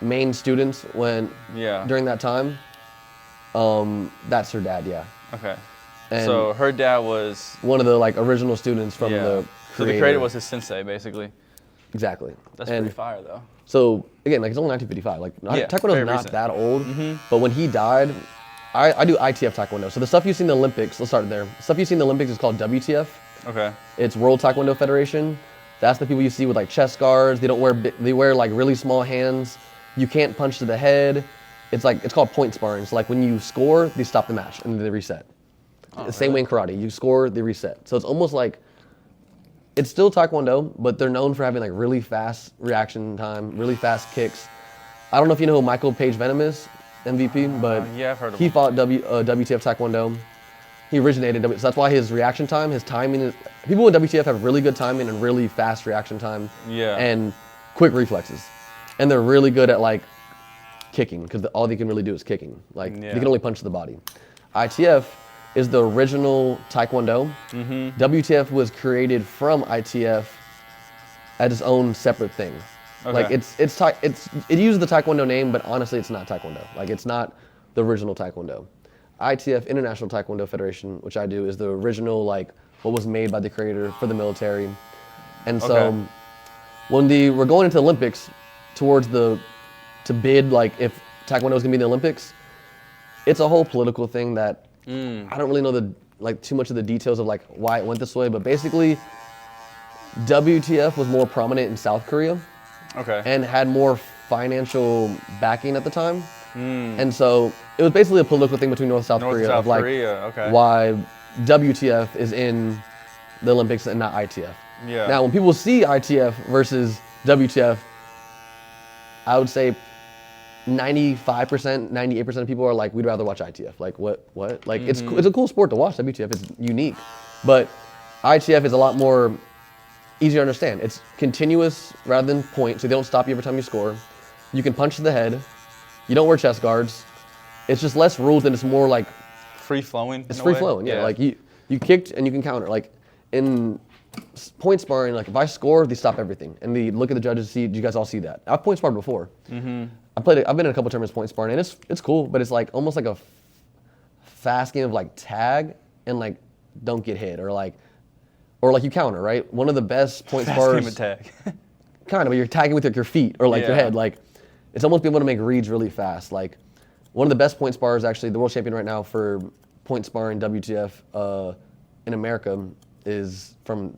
main students during that time, that's her dad, yeah. Okay. And so her dad was one of the like original students from the creator. So the creator was his sensei, basically. Exactly. That's pretty fire, though. So again, like it's only 1955. Like Taekwondo's very not recent. that old. But when he died, I do ITF Taekwondo. So the stuff you see in the Olympics, let's start there. The stuff you see in the Olympics is called WTF. Okay. It's World Taekwondo Federation. That's the people you see with like chest guards. They don't wear they wear like really small hands. You can't punch to the head. It's called point sparring. So like when you score, they stop the match and they reset. The same way in karate. You score, they reset. So it's almost like it's still Taekwondo, but they're known for having like really fast reaction time, really fast kicks. I don't know if you know who Michael Page Venom is, MVP, but yeah, I've heard of he him. fought WTF Taekwondo. He originated, so that's why his reaction time, his timing is, people in WTF have really good timing and really fast reaction time. Yeah. And quick reflexes. And they're really good at like kicking, because all they can really do is kicking. Like they can only punch to the body. ITF is the original Taekwondo. WTF was created from ITF as its own separate thing. Okay. Like it uses the Taekwondo name, but honestly, it's not Taekwondo. Like it's not the original Taekwondo. ITF, International Taekwondo Federation, which I do, is the original like what was made by the creator for the military. And so when we're going into the Olympics, to bid like if Taekwondo is gonna be in the Olympics, it's a whole political thing that I don't really know too much of the details of like why it went this way, but basically WTF was more prominent in South Korea. Okay. And had more financial backing at the time. And so it was basically a political thing between North and South Korea of like why WTF is in the Olympics and not ITF. Yeah. Now when people see ITF versus WTF, I would say 95%, 98% of people are like, we'd rather watch ITF. Like, what? Like, it's a cool sport to watch, WTF. It's unique. But ITF is a lot more easier to understand. It's continuous rather than point, so they don't stop you every time you score. You can punch to the head. You don't wear chest guards. It's just less rules, and it's more like... Free flowing. It's free flowing, yeah. Like, you kicked and you can counter. Like, in point sparring, like, if I score, they stop everything. And they look at the judges, see, you guys all see that. I've point sparred before. I've been in a couple tournaments point sparring, and it's cool, but it's like almost like a fast game of like tag and like don't get hit, or like you counter, right? One of the best point spars. Fast game of tag. Kind of, but you're tagging with your feet or like your head. Like, it's almost being able to make reads really fast. Like, one of the best point spars, actually, the world champion right now for point sparring WTF in America is from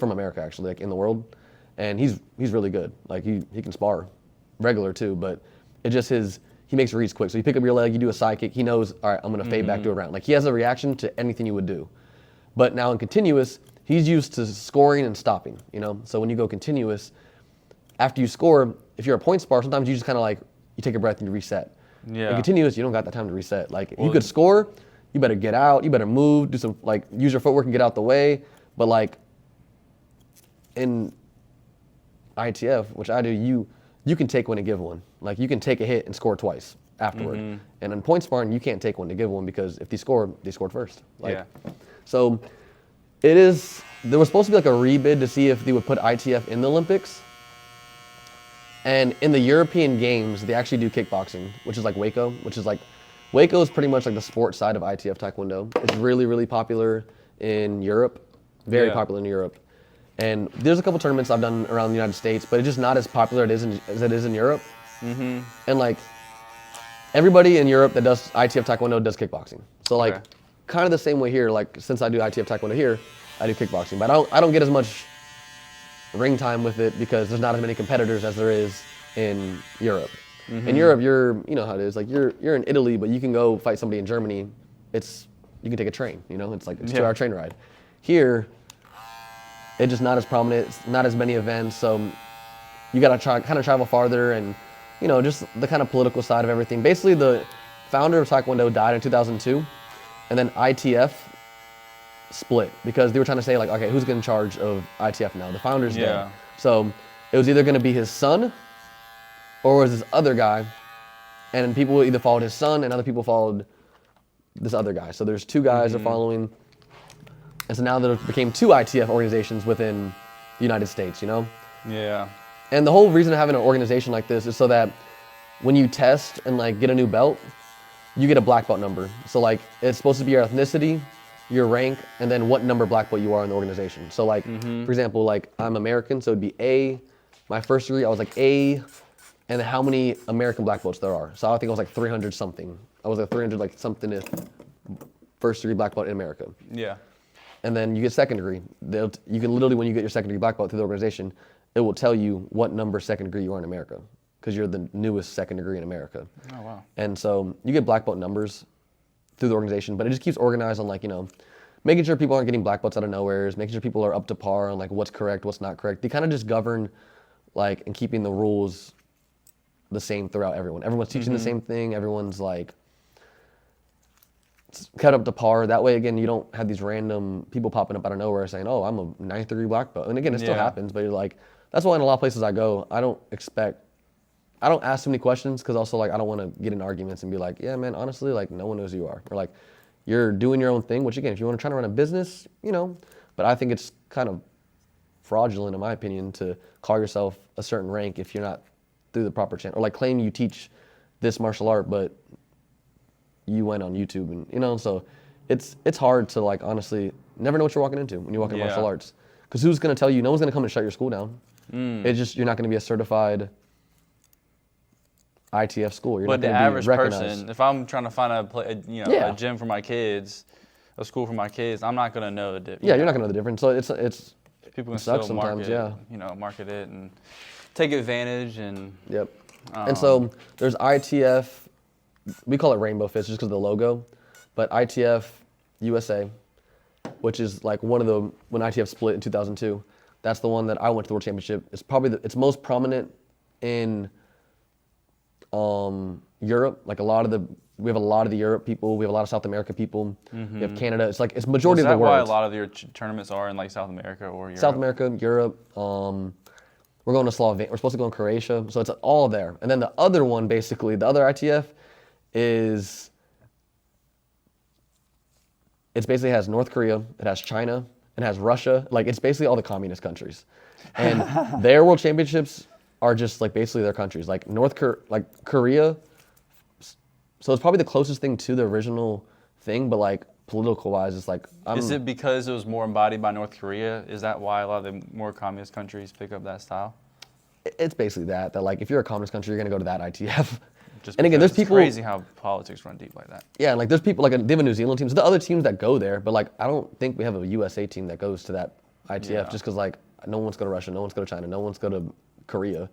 America, actually, like in the world, and he's really good. Like, he can spar regular too, but it just he makes reads quick. So you pick up your leg, you do a side kick, he knows, all right, I'm gonna fade back to a round. Like, he has a reaction to anything you would do. But now in continuous, he's used to scoring and stopping, you know? So when you go continuous, after you score, if you're a point spar, sometimes you just kind of like, you take a breath and you reset. Yeah. In continuous, you don't got that time to reset. Like, you could score, you better get out, you better move, do some, like, use your footwork and get out the way. But like, in ITF, which I do, you can take one and give one. Like, you can take a hit and score twice afterward. And in point sparring, you can't take one to give one, because if they scored first. Like, so there was supposed to be like a rebid to see if they would put ITF in the Olympics. And in the European Games, they actually do kickboxing, which is like Waco, Waco is pretty much like the sports side of ITF Tae-Kwon-Do. It's really, really popular in Europe, very popular in Europe. And there's a couple tournaments I've done around the United States, but it's just not as popular as it is in Europe. And like, everybody in Europe that does ITF Tae-Kwon-Do does kickboxing. So like, kind of the same way here. Like, since I do ITF Tae-Kwon-Do here, I do kickboxing, but I don't get as much ring time with it because there's not as many competitors as there is in Europe. In Europe, you know how it is. Like, you're in Italy, but you can go fight somebody in Germany. You can take a train. You know, it's like a 2-hour train ride. Here, it's just not as prominent. It's not as many events, so you gotta kind of travel farther, and you know, just the kind of political side of everything. Basically, the founder of Tae-Kwon-Do died in 2002, and then ITF split because they were trying to say like, okay, who's in charge of ITF now? The founder's dead. So it was either going to be his son or was this other guy, and people either followed his son and other people followed this other guy. So there's two guys are following, and so now there became two ITF organizations within the United States, you know? Yeah. And the whole reason of having an organization like this is so that when you test and like get a new belt, you get a black belt number. So like, it's supposed to be your ethnicity, your rank, and then what number black belt you are in the organization. So like, for example, like I'm American, so it'd be A. My first degree, I was like A, and how many American black belts there are. So I think I was like 300 something. I was like 300 like something if first degree black belt in America. Yeah. And then you get second degree. You can literally, when you get your second degree black belt through the organization, it will tell you what number second degree you are in America, because you're the newest second degree in America. Oh, wow. And so you get black belt numbers through the organization, but it just keeps organized on like, you know, making sure people aren't getting black belts out of nowhere, making sure people are up to par on like what's correct, what's not correct. They kind of just govern like and keeping the rules the same throughout everyone. Everyone's teaching the same thing. Everyone's like cut up to par. That way, again, you don't have these random people popping up out of nowhere saying, oh, I'm a 9th degree black belt. And again, it still happens, but you're like, that's why in a lot of places I go, I don't ask too many questions, because also like I don't want to get in arguments and be like, yeah, man, honestly, like no one knows who you are. Or like, you're doing your own thing, which again, if you want to try to run a business, you know, but I think it's kind of fraudulent, in my opinion, to call yourself a certain rank if you're not through the proper channel, or like claim you teach this martial art, but you went on YouTube, and you know, so it's hard to like honestly never know what you're walking into when you walk in martial arts, because who's going to tell you? No one's going to come and shut your school down. It's just, you're not going to be a certified ITF school. You're but not the going to be average recognized. person, if I'm trying to find a gym for my kids, a school for my kids, I'm not going to know the difference. Yeah, you're not going to know the difference. So it's people can sucks still sometimes. market it and take advantage and. Yep. And so there's ITF. We call it Rainbow Fist just because of the logo, but ITF USA, which is like one of the, when ITF split in 2002, that's the one that I went to the World Championship. It's probably it's most prominent in Europe, like we have a lot of the Europe people, we have a lot of South America people, we have Canada. It's like it's majority Is of that the world. why a lot of your tournaments are in like South America or Europe? South America, Europe. We're going to Slovenia. We're supposed to go in Croatia, so it's all there. And then the other one, basically, the other ITF is it basically has North Korea, it has China, it has Russia. Like it's basically all the communist countries, and their world championships are just like basically their countries, like Korea. So it's probably the closest thing to the original thing, but like political wise, it's like. Is it because it was more embodied by North Korea? Is that why a lot of the more communist countries pick up that style? It's basically that like if you're a communist country, you're gonna go to that ITF. Just and again, there's it's people. Crazy how politics run deep like that. Yeah, and like there's people like they have a New Zealand team. So the other teams that go there, but like I don't think we have a USA team that goes to that ITF just because like no one's go to Russia, no one's go to China, no one's go to Korea.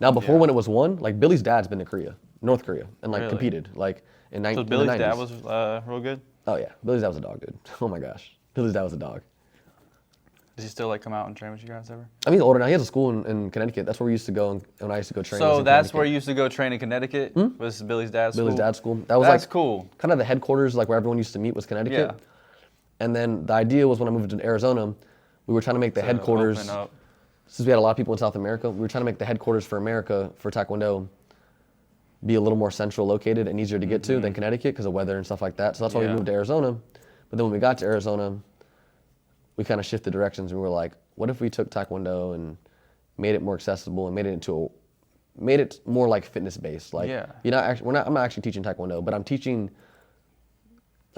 Now before when it was won, like Billy's dad's been to North Korea, and like competed like in the 90s. So Billy's dad was real good? Oh yeah, Billy's dad was a dog, dude. Oh my gosh, Billy's dad was a dog. Does he still like come out and train with you guys ever? I mean, he's older now. He has a school in Connecticut. That's where we used to go when I used to go train. So that's where you used to go train in Connecticut? Was Billy's dad's school? Billy's dad's school. That was That's like cool. kind of the headquarters, like where everyone used to meet was Connecticut. Yeah. And then the idea was when I moved to Arizona, we were trying to make the headquarters. Open up. Since we had a lot of people in South America, we were trying to make the headquarters for America for Tae-Kwon-Do be a little more central located and easier to get to than Connecticut because of weather and stuff like that. So that's why we moved to Arizona. But then when we got to Arizona, we kind of shifted directions and we were like, what if we took Taekwondo and made it more accessible and made it more like fitness based? Like, I'm not actually teaching Taekwondo, but I'm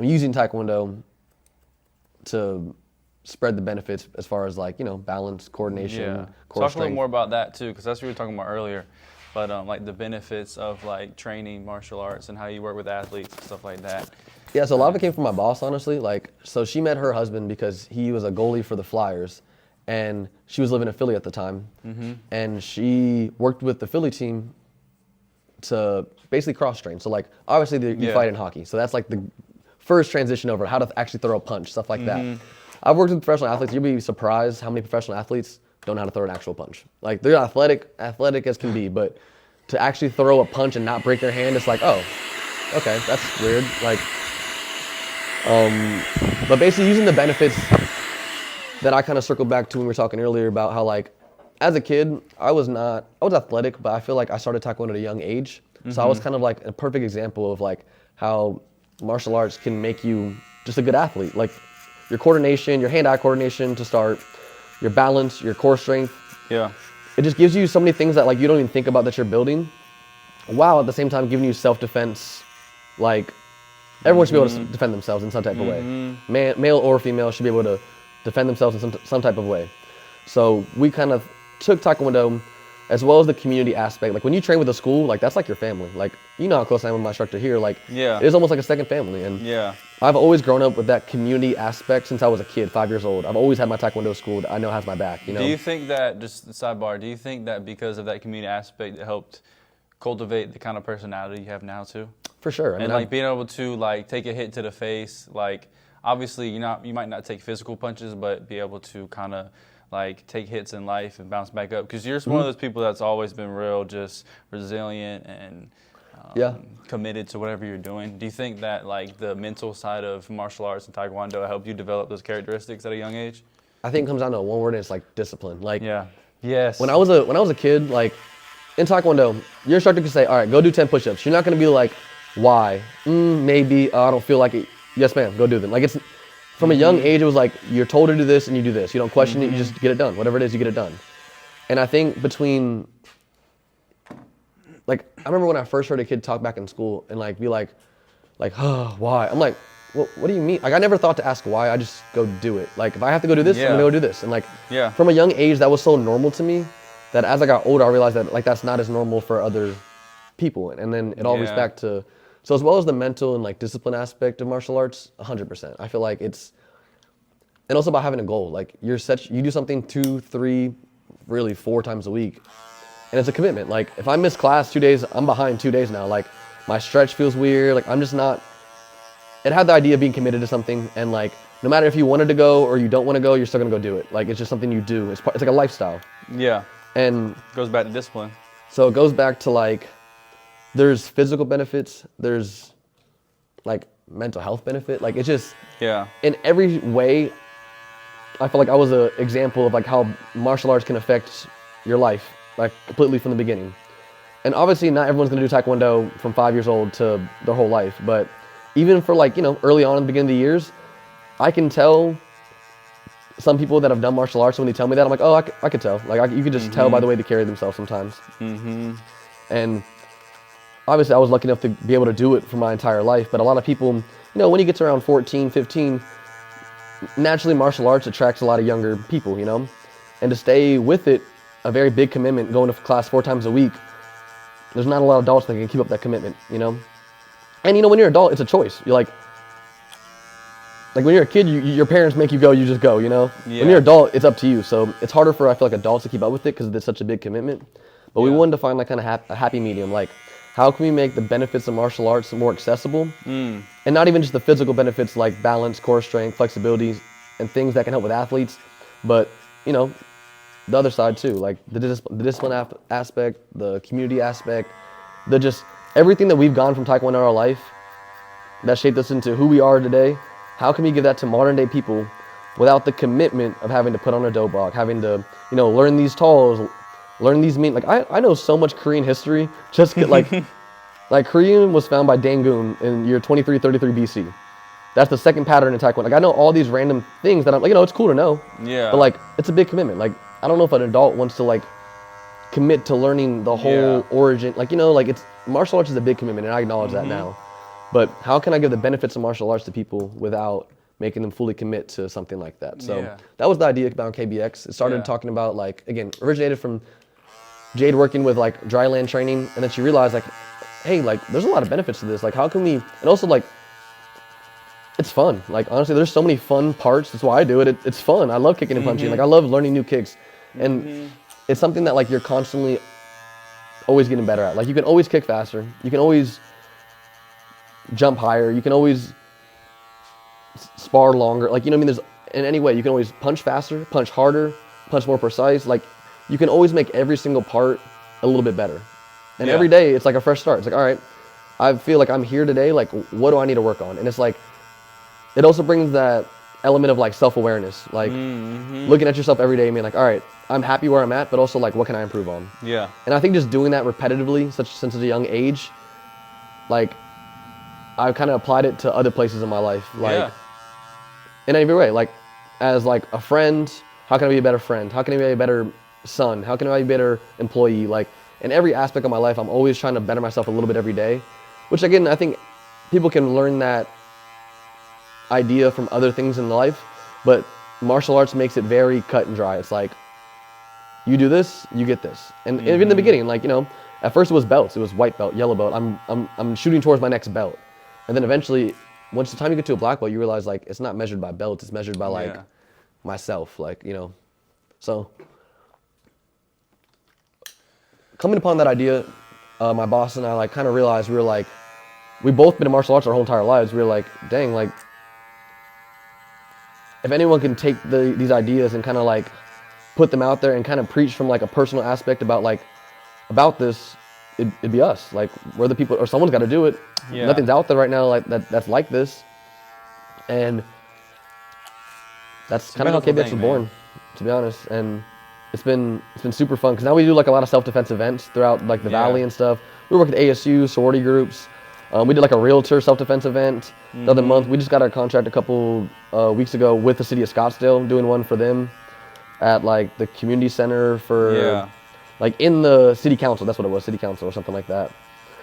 using Taekwondo to spread the benefits as far as like, balance, coordination, core Talk strength. a little more about that too, because that's what we were talking about earlier. But like the benefits of like training martial arts and how you work with athletes and stuff like that. Yeah, so a lot of it came from my boss, honestly. Like, so she met her husband because he was a goalie for the Flyers, and she was living in Philly at the time, and she worked with the Philly team to basically cross-train. So, like, obviously you fight in hockey, so that's like the first transition over how to actually throw a punch, stuff like that. I've worked with professional athletes. You'll be surprised how many professional athletes don't know how to throw an actual punch. Like, they're athletic as can be, but to actually throw a punch and not break their hand, it's like, oh, okay, that's weird. Like. But basically using the benefits that I kind of circled back to when we were talking earlier about how like, as a kid, I was athletic, but I feel like I started Taekwondo at a young age. So I was kind of like a perfect example of like how martial arts can make you just a good athlete. Like your coordination, your hand-eye coordination to start, your balance, your core strength. Yeah. It just gives you so many things that like you don't even think about that you're building, while at the same time giving you self-defense, like everyone should be able to defend themselves in some type of way. Male or female should be able to defend themselves in some type of way. So we kind of took Taekwondo as well as the community aspect. Like when you train with a school, like that's like your family. Like you know how close I am with my instructor here. Like it's almost like a second family. And I've always grown up with that community aspect since I was a kid, 5 years old. I've always had my Taekwondo school that I know has my back. You know? Do you think that, just sidebar, do you think that because of that community aspect, it helped cultivate the kind of personality you have now too? For sure. I mean, and like being able to like take a hit to the face, like obviously you might not take physical punches, but be able to kind of like take hits in life and bounce back up. Because you're one of those people that's always been real, just resilient and committed to whatever you're doing. Do you think that like the mental side of martial arts and Taekwondo helped you develop those characteristics at a young age? I think it comes down to one word, and it's like discipline. Like when I was a kid, like in Taekwondo, your instructor could say, all right, go do 10 push-ups. You're not going to be like, why? Maybe, I don't feel like it. Yes, ma'am, go do them. Like it's, from a young age, it was like, you're told to do this and you do this. You don't question it, you just get it done. Whatever it is, you get it done. And I think like, I remember when I first heard a kid talk back in school and like, be like, oh, why? I'm like, well, what do you mean? Like, I never thought to ask why, I just go do it. Like, if I have to go do this, I'm gonna go do this. And like, from a young age, that was so normal to me that as I got older, I realized that like, that's not as normal for other people. And then it all goes back to, so as well as the mental and like discipline aspect of martial arts, 100%. I feel like it's, and also about having a goal. Like you do something 2, 3, really 4 times a week. And it's a commitment. Like if I miss class 2 days, I'm behind 2 days now. Like my stretch feels weird. Like I'm just not, it had the idea of being committed to something. And like, no matter if you wanted to go or you don't want to go, you're still gonna go do it. Like it's just something you do. It's like a lifestyle. Yeah. And goes back to discipline. So it goes back to like, there's physical benefits, there's like mental health benefit. Like it's just in every way. I feel like I was an example of like how martial arts can affect your life, like completely from the beginning. And obviously not everyone's gonna do Taekwondo from 5 years old to their whole life, but even for like, early on in the beginning of the years, I can tell some people that have done martial arts, when they tell me that, I'm like, oh, I could tell. Like you could just tell by the way they carry themselves sometimes. And obviously I was lucky enough to be able to do it for my entire life, but a lot of people, when you get to around 14, 15, naturally martial arts attracts a lot of younger people, and to stay with it, a very big commitment, going to class 4 times a week, there's not a lot of adults that can keep up that commitment, And when you're an adult, it's a choice. You're like when you're a kid, your parents make you go, you just go, When you're an adult, it's up to you. So it's harder for, I feel like, adults to keep up with it because it's such a big commitment. But we wanted to find like kind of a happy medium. Like, how can we make the benefits of martial arts more accessible? And not even just the physical benefits like balance, core strength, flexibility, and things that can help with athletes, but, the other side too, like the discipline aspect, the community aspect, everything that we've gone from Taekwondo our life that shaped us into who we are today. How can we give that to modern day people without the commitment of having to put on a dobok, having to, learn these tals, learn these Like I know so much Korean history, just like Korean was found by Dangun in year 2333 BC. That's the second pattern in Taekwondo. Like I know all these random things that I'm like, it's cool to know. Yeah. But like, it's a big commitment. Like, I don't know if an adult wants to like commit to learning the whole origin. Like, it's martial arts is a big commitment, and I acknowledge that now. But how can I give the benefits of martial arts to people without making them fully commit to something like that? So that was the idea about KBX. It started talking about like, again, originated from Jade working with like dry land training, and then she realized like, hey, like there's a lot of benefits to this. Like how can we, and also like, it's fun. Like honestly, there's so many fun parts. That's why I do it. It's fun. I love kicking and punching. Like I love learning new kicks. And it's something that like you're constantly always getting better at. Like you can always kick faster. You can always jump higher. You can always spar longer. Like, there's in any way, you can always punch faster, punch harder, punch more precise. Like you can always make every single part a little bit better. And every day it's like a fresh start. It's like, all right, I feel like I'm here today. Like, what do I need to work on? And it's like, it also brings that element of like self-awareness, like looking at yourself every day and being like, all right, I'm happy where I'm at, but also like, what can I improve on? Yeah. And I think just doing that repetitively, since a young age, like I've kind of applied it to other places in my life, like in every way, like as like a friend, how can I be a better friend? How can I be a better son? How can I be a better employee? Like in every aspect of my life, I'm always trying to better myself a little bit every day, which again, I think people can learn that idea from other things in life, but martial arts makes it very cut and dry. It's like, you do this, you get this. And even in the beginning, like, at first it was belts. It was white belt, yellow belt. I'm shooting towards my next belt. And then eventually, once the time you get to a black belt, you realize like, it's not measured by belts. It's measured by like myself, like, so coming upon that idea, my boss and I like kind of realized we both been in martial arts our whole entire lives. We were like, dang, like, if anyone can take these ideas and kind of like put them out there and kind of preach from like a personal aspect about this, it'd be us. Like we're the people, or someone's got to do it. Nothing's out there right now like that's like this, and that's kind of how KBX was born, to be honest. And it's been super fun because now we do like a lot of self-defense events throughout like the valley and stuff. We work at ASU sorority groups. We did like a realtor self-defense event the other month. We just got our contract a couple weeks ago with the city of Scottsdale, doing one for them at like the community center for like in the city council. That's what it was, city council or something like that.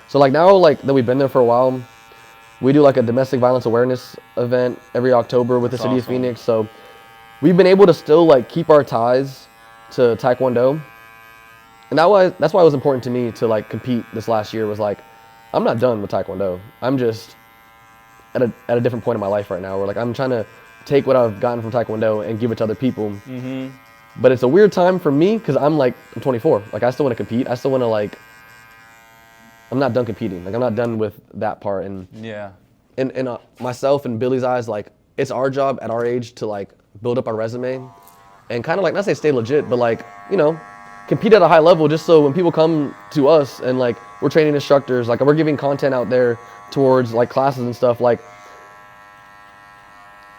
So like now like that we've been there for a while, we do like a domestic violence awareness event every October with the city of Phoenix. So we've been able to still like keep our ties to Taekwondo. And that's why it was important to me to like compete this last year. Was like, I'm not done with Taekwondo. I'm just at a different point in my life right now where like I'm trying to take what I've gotten from Taekwondo and give it to other people. But it's a weird time for me because I'm 24. Like I still want to compete. I still want to like, I'm not done competing. Like I'm not done with that part. And in myself and Billy's eyes, like it's our job at our age to like build up our resume and kind of like, not say stay legit, but like, compete at a high level, just so when people come to us and like we're training instructors, like we're giving content out there towards like classes and stuff, like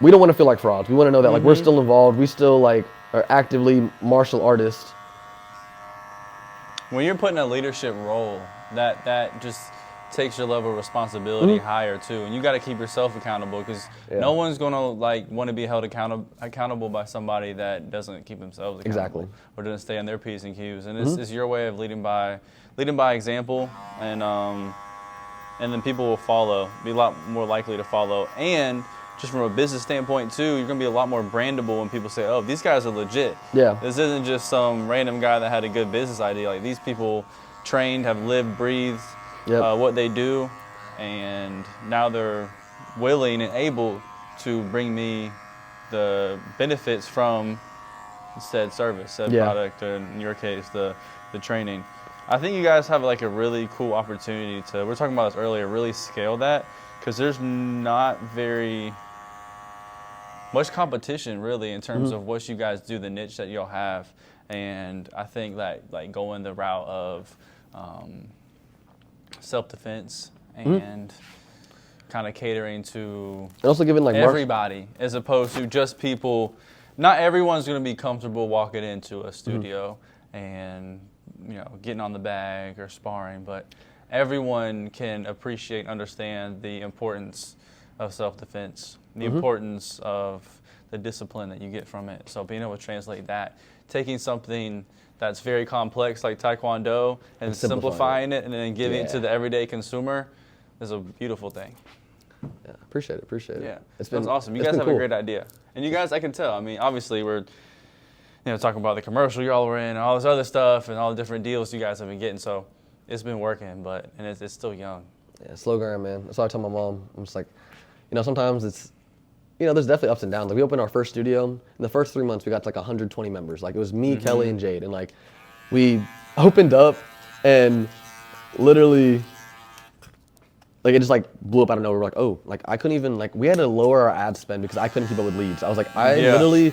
we don't want to feel like frauds. We want to know that like we're still involved. We still like are actively martial artists. When you're put in a leadership role, that just takes your level of responsibility higher too, and you got to keep yourself accountable, because no one's gonna like want to be held accountable by somebody that doesn't keep themselves accountable or doesn't stay on their P's and Q's. And it's your way of leading by example, and then people will follow, be a lot more likely to follow. And just from a business standpoint too, you're gonna be a lot more brandable when people say, "Oh, these guys are legit." Yeah. This isn't just some random guy that had a good business idea. Like, these people trained, have lived, breathed what they do, and now they're willing and able to bring me the benefits from said service, said product, or in your case, the training. I think you guys have like a really cool opportunity to, we were talking about this earlier, really scale that, because there's not very much competition really in terms of what you guys do, the niche that you'll have. And I think that like going the route of self-defense and kind of catering to and also giving like everybody, as opposed to just people. Not everyone's going to be comfortable walking into a studio and, you know, getting on the bag or sparring, but everyone can appreciate and understand the importance of self-defense, the importance of the discipline that you get from it. So being able to translate that, taking something that's very complex like Tae-Kwon-Do and simplifying it and then giving it to the everyday consumer is a beautiful thing. Yeah, appreciate it. Yeah, it's awesome. You guys have a great idea. And you guys, I can tell, I mean, obviously we're, talking about the commercial y'all were in and all this other stuff and all the different deals you guys have been getting. So it's been working, but it's still young. Yeah, slow grind, man. That's what I tell my mom. I'm just like, sometimes it's, there's definitely ups and downs. Like, we opened our first studio. In the first 3 months, we got to like 120 members. Like, it was me, Kelly, and Jade. And like, we opened up and literally, like, it just like blew up out of nowhere. We're like, oh, like I couldn't even, like, we had to lower our ad spend because I couldn't keep up with leads. I was like, I literally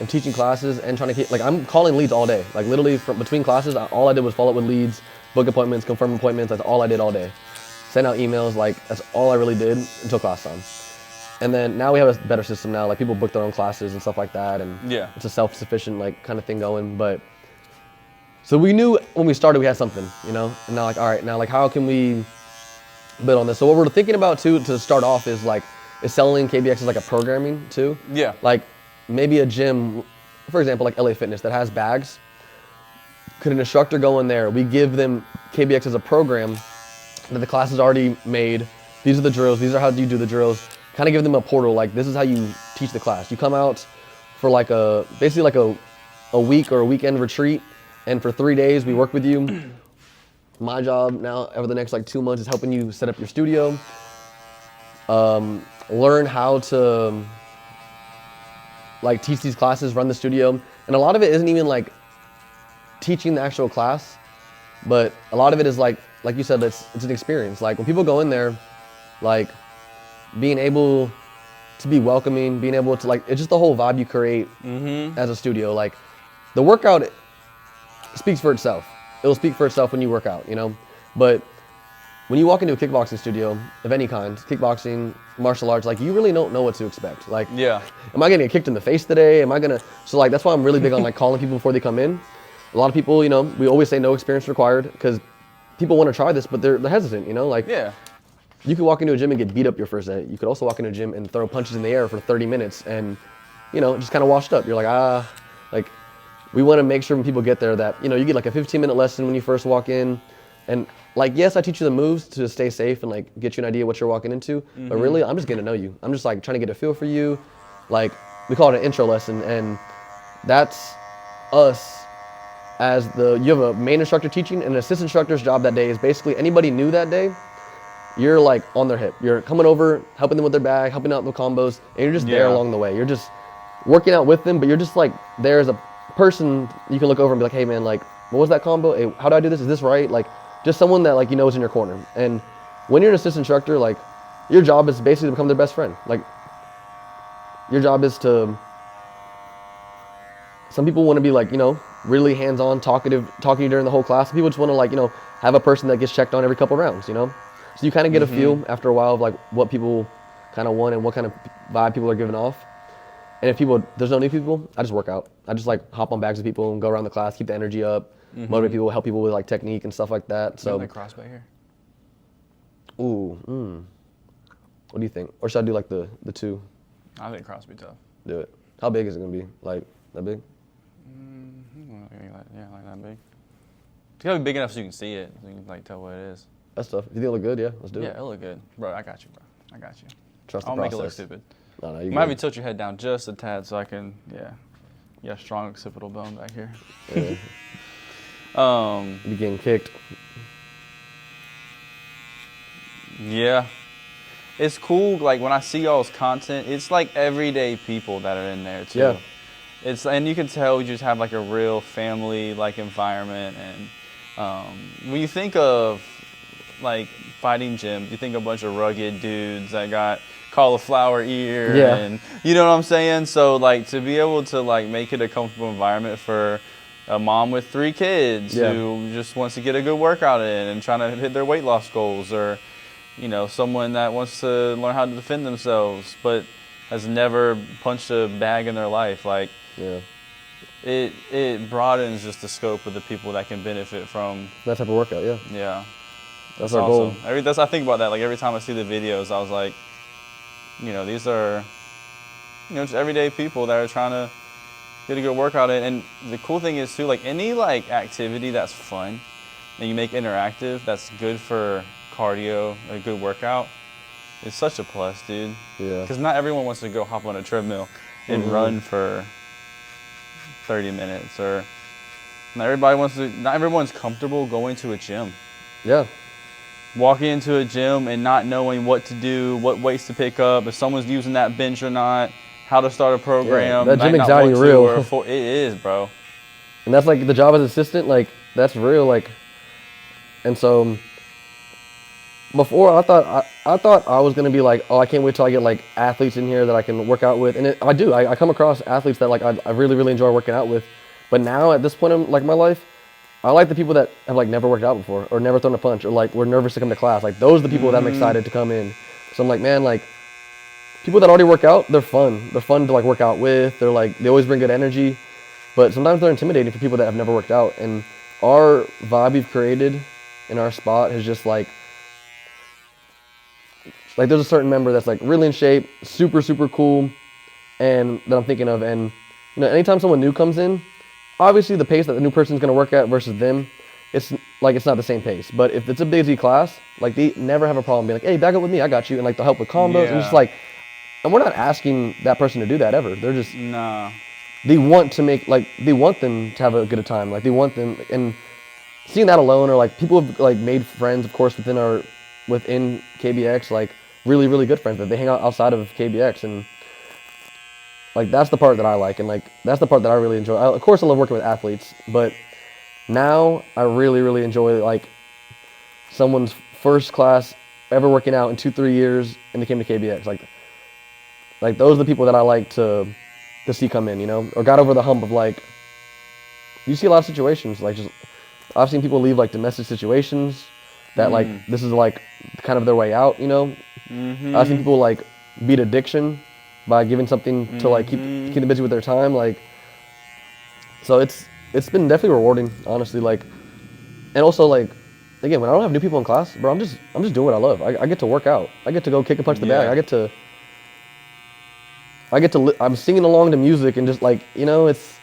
am teaching classes and trying to keep, like, I'm calling leads all day. Like, literally from between classes, all I did was follow up with leads, book appointments, confirm appointments. That's all I did all day. Send out emails, like, that's all I really did until class time. And then now we have a better system now. Like, people book their own classes and stuff like that. And it's a self-sufficient, like, kind of thing going. But so we knew when we started we had something, And now, like, all right, now, like, how can we build on this? So what we're thinking about, too, to start off is selling KBX as, like, a programming, too. Yeah. Like, maybe a gym, for example, like LA Fitness, that has bags. Could an instructor go in there? We give them KBX as a program that the class is already made. These are the drills. These are how you do the drills. Kind of give them a portal, like, this is how you teach the class. You come out for like basically like a week or a weekend retreat, and for 3 days we work with you. My job now over the next like 2 months is helping you set up your studio, learn how to like teach these classes, run the studio. And a lot of it isn't even like teaching the actual class, but a lot of it is like you said, it's an experience. Like, when people go in there, like, being able to be welcoming, being able to, like, it's just the whole vibe you create as a studio. Like, the workout speaks for itself. It'll speak for itself when you work out, But when you walk into a kickboxing studio of any kind, kickboxing, martial arts, like, you really don't know what to expect. Like, am I gonna get kicked in the face today? So like, that's why I'm really big on like calling people before they come in. A lot of people, we always say no experience required, because people want to try this, but they're hesitant, Like, you could walk into a gym and get beat up your first day. You could also walk into a gym and throw punches in the air for 30 minutes and, just kind of washed up. You're like, like, we want to make sure when people get there that, you get like a 15-minute lesson when you first walk in. And like, yes, I teach you the moves to stay safe and like get you an idea what you're walking into, but really, I'm just getting to know you. I'm just like trying to get a feel for you. Like, we call it an intro lesson, and that's us as you have a main instructor teaching, and an assistant instructor's job that day is basically anybody new that day, you're like on their hip. You're coming over, helping them with their bag, helping out with combos, and you're just there along the way. You're just working out with them, but you're just like there as a person you can look over and be like, hey man, like, what was that combo? Hey, how do I do this? Is this right? Like, just someone that like is in your corner. And when you're an assistant instructor, like, your job is basically to become their best friend. Like, your job is to, some people want to be like, really hands-on, talking to you during the whole class. People just want to like, have a person that gets checked on every couple rounds, So you kind of get a feel after a while of like what people kind of want and what kind of vibe people are giving off. And if there's no new people, I just work out. I just like hop on bags with people and go around the class, keep the energy up, motivate people, help people with like technique and stuff like that. So. You have cross back here? Ooh, what do you think? Or should I do like the two? I think cross be tough. Do it. How big is it gonna be? Like that big? Yeah, like that big. It's gotta be big enough so you can see it, so you can like tell what it is. That's tough. If you think it look good, yeah, let's do it. Yeah, it'll look good. Bro, I got you, bro. I got you. Trust the I'll process. make it look stupid. No, you Might good. be tilt your head down just a tad so I can, yeah, strong occipital bone back here. Yeah. You getting kicked. Yeah. It's cool, like when I see y'all's content, it's like everyday people that are in there too. Yeah. And you can tell you just have like a real family like environment, and when you think of like fighting gyms, you think of a bunch of rugged dudes that got cauliflower ear, Yeah. and you know what I'm saying? So like to be able to like make it a comfortable environment for a mom with 3 kids who just wants to get a good workout in and trying to hit their weight loss goals, or someone that wants to learn how to defend themselves but has never punched a bag in their life, like it broadens just the scope of the people that can benefit from That type of workout, yeah. Yeah. That's our goal. I think about that. Like every time I see the videos, I was like, these are, just everyday people that are trying to get a good workout in. And the cool thing is too, like any like activity that's fun and you make interactive, that's good for cardio, a good workout. It's such a plus, dude. Yeah. Because not everyone wants to go hop on a treadmill and run for 30 minutes, or not everyone's comfortable going to a gym. Yeah. Walking into a gym and not knowing what to do, what weights to pick up, if someone's using that bench or not, how to start a program. That gym might not anxiety want to, real. It is, bro. And that's like the job as assistant, like that's real, like. And so before I thought I was gonna be like, oh, I can't wait till I get like athletes in here that I can work out with, and I come across athletes that like I really really enjoy working out with, but now at this point in like my life, I like the people that have like never worked out before or never thrown a punch or like were nervous to come to class. Like those are the people that I'm excited to come in. So I'm like, man, like people that already work out, they're fun. They're fun to like work out with. They're like they always bring good energy, but sometimes they're intimidating for people that have never worked out. And our vibe we've created in our spot is just like there's a certain member that's like really in shape, super, super cool, and that I'm thinking of. And anytime someone new comes in, obviously the pace that the new person's gonna work at versus them, it's not the same pace. But if it's a busy class, like they never have a problem being like, hey, back up with me, I got you, and like they'll help with combos. And just like, and we're not asking that person to do that ever. They're just they want to they want them to have a good time. Like they want them, and seeing that alone, or like people have like made friends, of course, within KBX, like really, really good friends that they hang out outside of KBX, and like that's the part that I like, and like that's the part that I really enjoy. Of course, I love working with athletes, but now I really, really enjoy like someone's first class ever working out in 2-3 years, and they came to KBX. Like those are the people that I like to see come in, or got over the hump of like. You see a lot of situations like just I've seen people leave like domestic situations that like this is like kind of their way out, I've seen people like beat addiction by giving something to like keep them busy with their time, like. So it's been definitely rewarding, honestly, like, and also like, again, when I don't have new people in class, bro, I'm just doing what I love. I get to work out. I get to go kick and punch the bag. I'm singing along to music and just like, it's.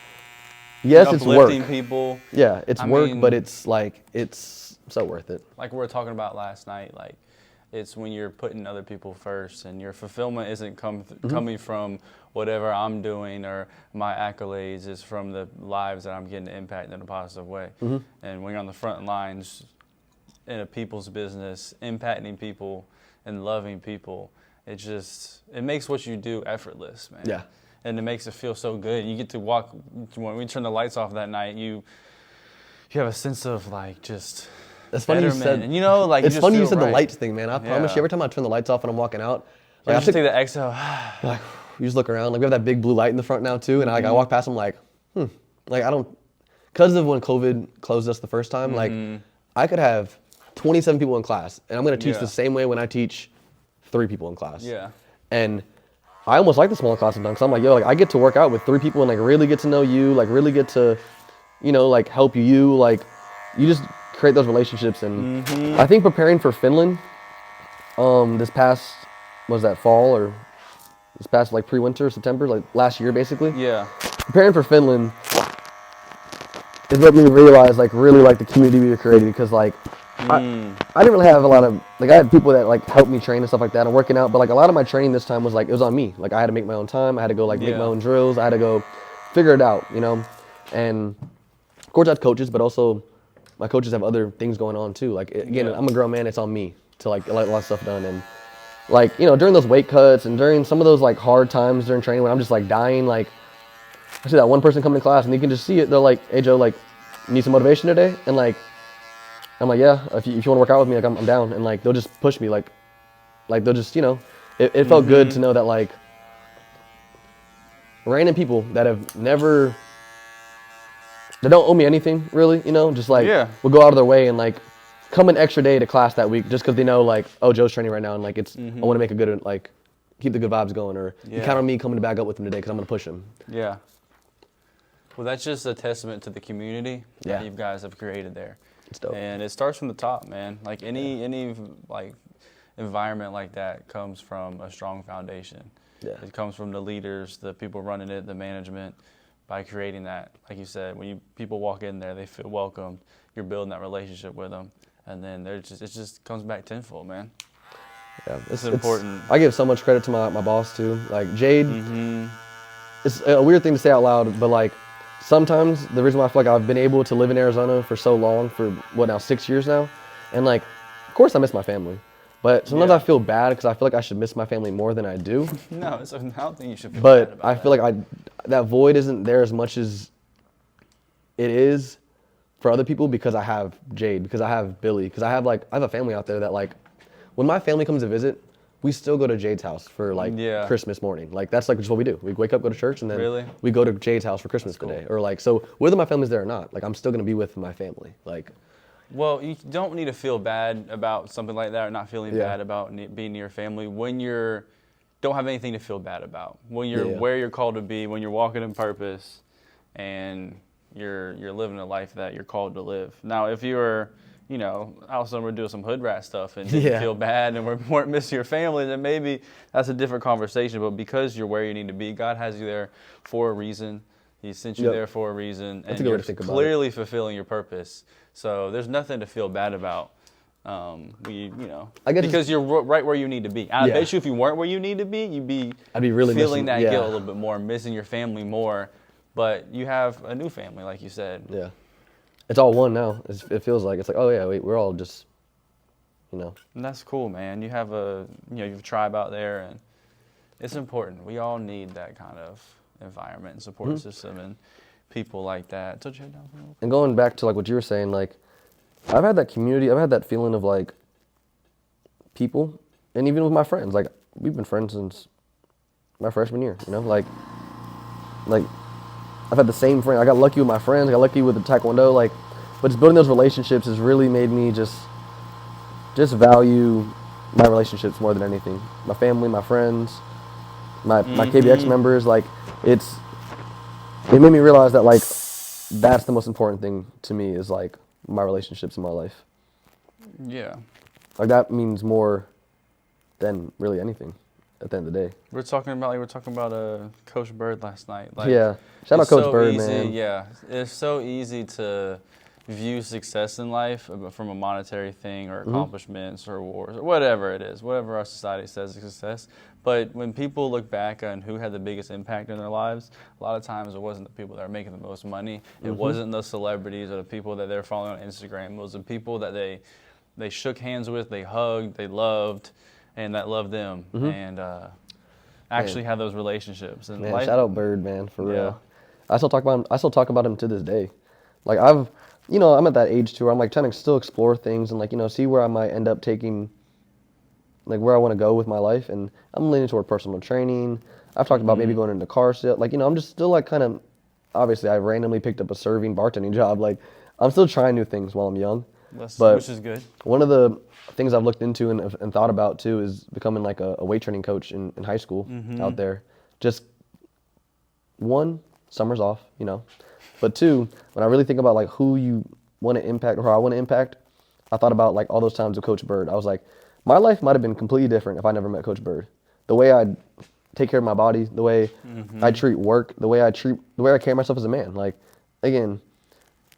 Yes, it's work. Uplifting people. Yeah, it's work, but it's like it's so worth it. Like we were talking about last night, like it's when you're putting other people first, and your fulfillment isn't coming from whatever I'm doing or my accolades. It's from the lives that I'm getting to impact in a positive way. And when you're on the front lines in a people's business, impacting people and loving people, it makes what you do effortless, man. Yeah. And it makes it feel so good. You get to walk, when we turn the lights off that night, you have a sense of like just it's funny betterment. you said, and like it's you just funny you feel said right. the lights thing, man. I promise you, every time I turn the lights off when I'm walking out, like I just take the exhale. like you just look around, like we have that big blue light in the front now too, and I walk past them like, like I don't, because of when COVID closed us the first time, like I could have 27 people in class, and I'm gonna teach the same way when I teach 3 people in class. Yeah. And I almost like the smaller class sometimes. 'Cause I'm like, yo, like I get to work out with 3 people and like really get to know you, like really get to, you know, like help you, like you just create those relationships. And I think preparing for Finland, this past, was that fall or this past like pre-winter, September, like last year basically. Yeah. Preparing for Finland is what made me realize like really like the community we were creating, because like I didn't really have a lot of, like I had people that like helped me train and stuff like that and working out, but like a lot of my training this time was like, it was on me. Like I had to make my own time. I had to go like make my own drills. I had to go figure it out, you know? And of course I had coaches, but also my coaches have other things going on too. Like again, I'm a grown man, it's on me to like get a lot of stuff done. And like, you know, during those weight cuts and during some of those like hard times during training when I'm just like dying, like I see that one person come to class and you can just see it. They're like, hey Joe, like, need some motivation today? And like, I'm like, yeah, if you want to work out with me, like I'm down. And like, they'll just push me, like they'll just, you know, it felt good to know that like random people that have never, they don't owe me anything really, you know, just like will go out of their way and like come an extra day to class that week just because they know like, oh, Joe's training right now and like it's, I want to make a good, like keep the good vibes going, or you count on me coming to back up with him today because I'm going to push him. Yeah. Well, that's just a testament to the community that you guys have created there. It's dope. And it starts from the top, man. Like any like environment like that comes from a strong foundation. Yeah. It comes from the leaders, the people running it, the management. By creating that, like you said, when people walk in there, they feel welcomed. You're building that relationship with them, and then it just comes back tenfold, man. Yeah, it's important. I give so much credit to my boss too. Like Jade, it's a weird thing to say out loud, but like sometimes the reason why I feel like I've been able to live in Arizona for so long, for what now, 6 years now, and like, of course I miss my family, but sometimes I feel bad because I feel like I should miss my family more than I do. No, I don't think you should feel bad about I feel like that void isn't there as much as it is for other people because I have Jade, because I have Billy, because I have a family out there that like, when my family comes to visit, we still go to Jade's house for like Christmas morning. Like that's like just what we do. We wake up, go to church, and then we go to Jade's house for Christmas today. Or like, so whether my family's there or not, like I'm still gonna be with my family. Like, well, you don't need to feel bad about something like that, or not feeling bad about being near your family when don't have anything to feel bad about. When you're where you're called to be, when you're walking in purpose, and you're living a life that you're called to live. Now, if you're, you know, all of a sudden we're doing some hood rat stuff and didn't feel bad and we weren't missing your family, then maybe that's a different conversation. But because you're where you need to be, God has you there for a reason. He sent you there for a reason, and you're clearly fulfilling your purpose. So there's nothing to feel bad about. You know, because you're right where you need to be. I bet you if you weren't where you need to be, I'd be really feeling that guilt a little bit more, missing your family more. But you have a new family, like you said. Yeah, it's all one now. It feels like it's like, oh yeah, we're all just, you know. And that's cool, man. You have you have a tribe out there, and it's important. We all need that kind of environment and support system and people like that. And going back to like what you were saying, like I've had that community, I've had that feeling of like people, and even with my friends, like we've been friends since my freshman year, you know, like I've had the same friend. I got lucky with my friends, I got lucky with the Tae-Kwon-Do, like, but just building those relationships has really made me just value my relationships more than anything. My family, my friends, my KBX members, like it made me realize that like that's the most important thing to me is like my relationships in my life. Yeah. Like that means more than really anything at the end of the day. We were talking about Coach Bird last night. Like, shout out Coach Bird, man. Yeah, it's so easy to view success in life from a monetary thing or accomplishments or awards or whatever it is, whatever our society says is success. But when people look back on who had the biggest impact in their lives, a lot of times it wasn't the people that were making the most money. It wasn't the celebrities or the people that they're following on Instagram. It was the people that they shook hands with, they hugged, they loved, and that loved them, and actually have those relationships. And man, shout out Bird, man, for real. I still talk about him to this day. Like I'm at that age too where I'm like trying to still explore things and like, you know, see where I might end up taking, like where I want to go with my life. And I'm leaning toward personal training. I've talked about maybe going into car sales. Like, you know, I'm just still like I obviously I randomly picked up a serving bartending job. Like, I'm still trying new things while I'm young. Which is good. One of the things I've looked into and thought about too is becoming like a weight training coach in high school out there. Just one, summers off, you know. But two, when I really think about like who you want to impact or who I want to impact, I thought about like all those times with Coach Bird. I was like, my life might have been completely different if I never met Coach Bird. The way I take care of my body, the way I treat work, the way I carry myself as a man. Like, again,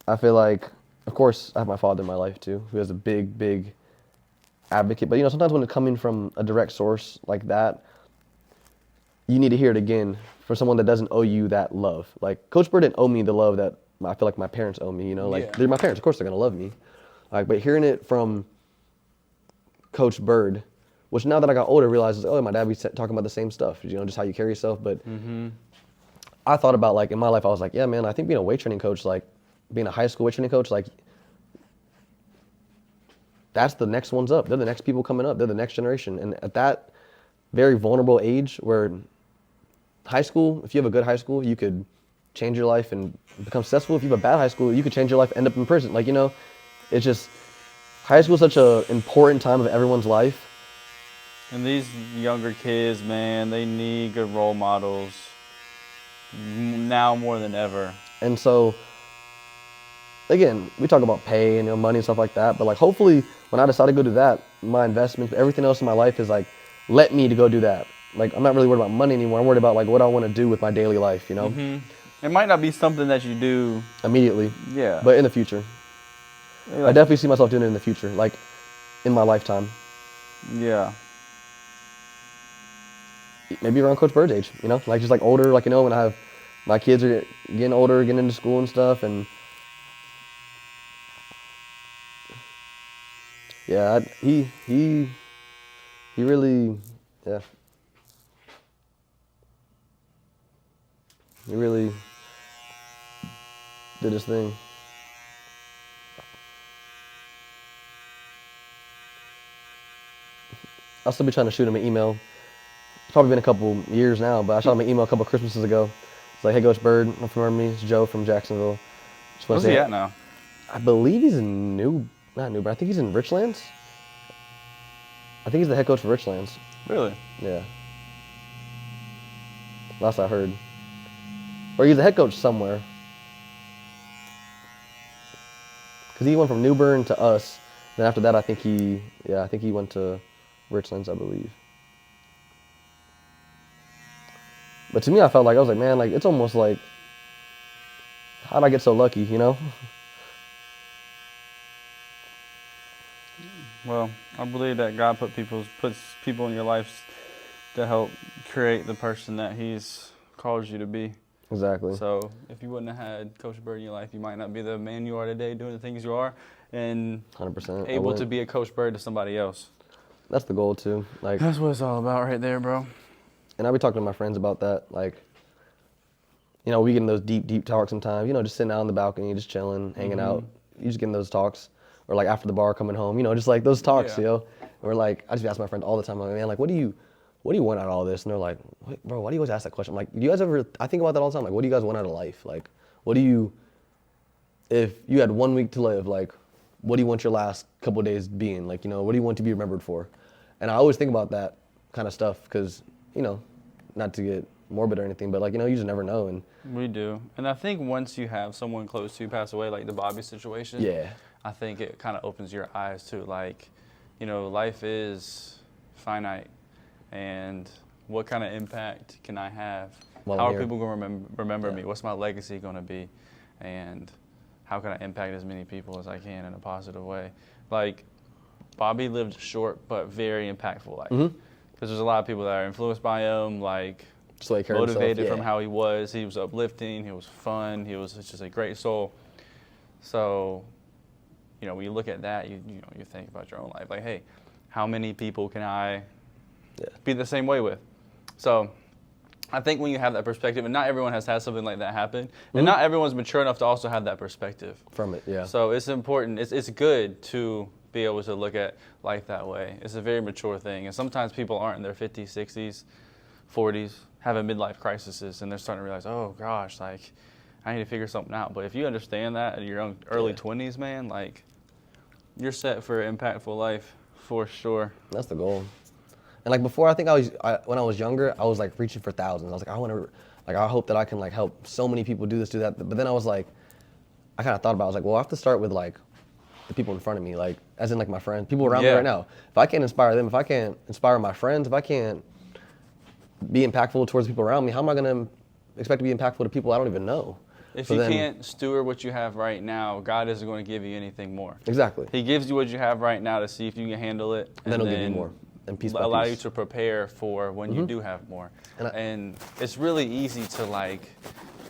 I feel like, of course, I have my father in my life too, who is a big, big advocate. But you know, sometimes when it's coming from a direct source like that, you need to hear it again from someone that doesn't owe you that love. Like, Coach Bird didn't owe me the love that I feel like my parents owe me. You know, like they're my parents, of course they're gonna love me. Like, but hearing it from Coach Bird, which now that I got older, I realized, oh, my dad be talking about the same stuff, you know, just how you carry yourself. But I thought about, like, in my life, I was like, yeah, man, I think being a weight training coach, like, being a high school weight training coach, like, that's the next ones up. They're the next people coming up. They're the next generation. And at that very vulnerable age where high school, if you have a good high school, you could change your life and become successful. If you have a bad high school, you could change your life, end up in prison. Like, you know, it's just, high school is such an important time of everyone's life. And these younger kids, man, they need good role models now more than ever. And so, again, we talk about pay and, you know, money and stuff like that, but like, hopefully when I decide to go do that, my investments, everything else in my life is like, let me to go do that. Like, I'm not really worried about money anymore. I'm worried about like what I want to do with my daily life, you know? It might not be something that you do immediately. Yeah. But in the future. I definitely see myself doing it in the future, like in my lifetime. Yeah. Maybe around Coach Bird's age, you know? Like, just like older, like, you know, when I have, my kids are getting older, getting into school and stuff, and yeah, he really, yeah. He really did his thing. I'll still be trying to shoot him an email. It's probably been a couple years now, but I shot him an email a couple Christmases ago. It's like, hey, Coach Bird, don't remember me. It's Joe from Jacksonville. Where's he at now? I believe he's in not New, but I think he's in Richlands. I think he's the head coach for Richlands. Really? Yeah. Last I heard. Or he's the head coach somewhere. Because he went from New Bern to us. Then after that, I think he went to Richlands, I believe. But to me, I felt like, I was like, man, like, it's almost like, how'd I get so lucky, you know? Well, I believe that God puts people in your life to help create the person that He's called you to be. Exactly. So if you wouldn't have had Coach Bird in your life, you might not be the man you are today, doing the things you are, and 100%. able to be a Coach Bird to somebody else. That's the goal too. Like, that's what it's all about right there, bro. And I'll be talking to my friends about that. Like, you know, we get in those deep, deep talks sometimes, you know, just sitting out on the balcony, just chilling, hanging out. You just get in those talks. Or like after the bar, coming home, you know, just like those talks, you know. Or like, I just ask my friends all the time, like, man, like, what do you want out of all this? And they're like, wait, bro, why do you always ask that question? I'm like, do you guys ever, I think about that all the time. Like, what do you guys want out of life? Like, if you had 1 week to live, like, what do you want your last couple of days being? Like, you know, what do you want to be remembered for? And I always think about that kind of stuff because, you know, not to get morbid or anything, but like, you know, you just never know. And we do. And I think once you have someone close to you pass away, like the Bobby situation, I think it kind of opens your eyes to, like, you know, life is finite, and what kind of impact can I have? How are people going to remember me? What's my legacy going to be? And how can I impact as many people as I can in a positive way? Like, Bobby lived a short but very impactful life. Because there's a lot of people that are influenced by him, like motivated from how he was. He was uplifting. He was fun. He was just a great soul. So, you know, when you look at that, you think about your own life. Like, hey, how many people can I be the same way with? So I think when you have that perspective, and not everyone has had something like that happen, and not everyone's mature enough to also have that perspective. From it, yeah. So it's important. It's good to be able to look at life that way. It's a very mature thing. And sometimes people aren't in their 50s, 60s, 40s, having midlife crises, and they're starting to realize, oh, gosh, like, I need to figure something out. But if you understand that at your early 20s, man, like, you're set for an impactful life for sure. That's the goal. And like before, I think when I was younger, I was like reaching for thousands. I was like, I hope that I can like help so many people do this, do that. But then I was like, I kind of thought about it. I was like, well, I have to start with like the people in front of me, like as in like my friends, people around me right now. If I can't inspire them, if I can't inspire my friends, if I can't be impactful towards people around me, how am I going to expect to be impactful to people I don't even know? If you can't steward what you have right now, God isn't going to give you anything more. Exactly. He gives you what you have right now to see if you can handle it. And then he'll give you more. And piece by allow piece. you to prepare for when you do have more. And it's really easy to like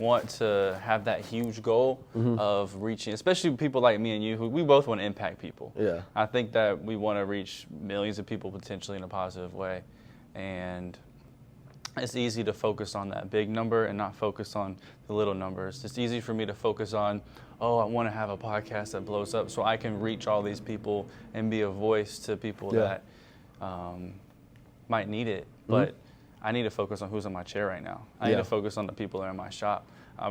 want to have that huge goal of reaching, especially people like me and you, who we both want to impact people. Yeah. I think that we want to reach millions of people potentially in a positive way. And it's easy to focus on that big number and not focus on the little numbers. It's easy for me to focus on, oh, I want to have a podcast that blows up so I can reach all these people and be a voice to people that might need it. But I need to focus on who's in my chair right now. I need to focus on the people that are in my shop.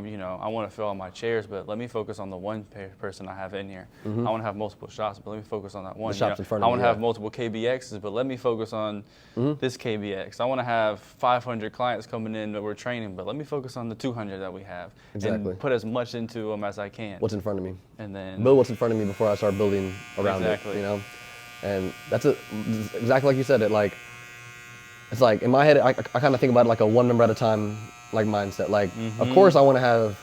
You know, I want to fill all my chairs, but let me focus on the one person I have in here. I want to have multiple shops, but let me focus on that one. The shops in front of I want me, to have multiple KBXs, but let me focus on this KBX. I want to have 500 clients coming in that we're training, but let me focus on the 200 that we have. Exactly. And put as much into them as I can. What's in front of me. And then build what's in front of me before I start building around it, you know? And that's exactly like you said it, like, it's like in my head, I kind of think about it like a one number at a time, like mindset. Like, of course I want to have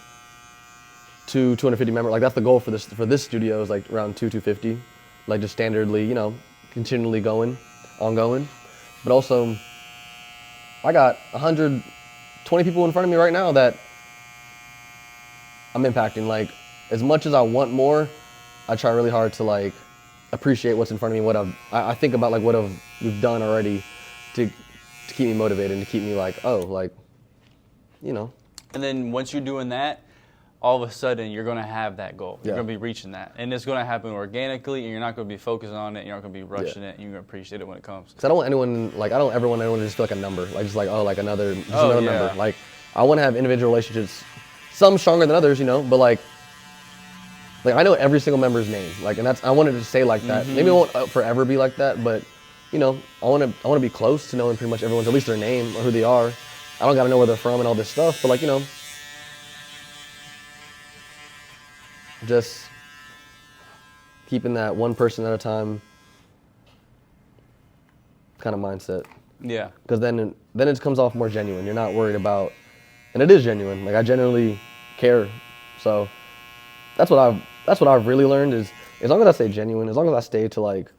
250 members. Like that's the goal for this studio is like around 250, like just standardly, you know, continually ongoing. But also, I got 120 people in front of me right now that I'm impacting. Like, as much as I want more, I try really hard to like appreciate what's in front of me. I think about like what we've done already to keep me motivated and to keep me like, oh, like, you know. And then once you're doing that, all of a sudden you're going to have that goal. You're going to be reaching that. And it's going to happen organically, and you're not going to be focusing on it, you're not going to be rushing it, and you're going to appreciate it when it comes. Because I don't want anyone, like, I don't ever want anyone to just feel like a number. Like, just like, oh, like another number. Like, I want to have individual relationships, some stronger than others, you know, but like I know every single member's name. Like, and I wanted to say like that. Maybe it won't forever be like that, but, you know, I want to be close to knowing pretty much everyone's, at least their name or who they are. I don't got to know where they're from and all this stuff, but like, you know, just keeping that one person at a time kind of mindset. Yeah. Because then it comes off more genuine. You're not worried about, and it is genuine. Like, I genuinely care. So that's what I've really learned is, as long as I stay genuine, as long as I stay to like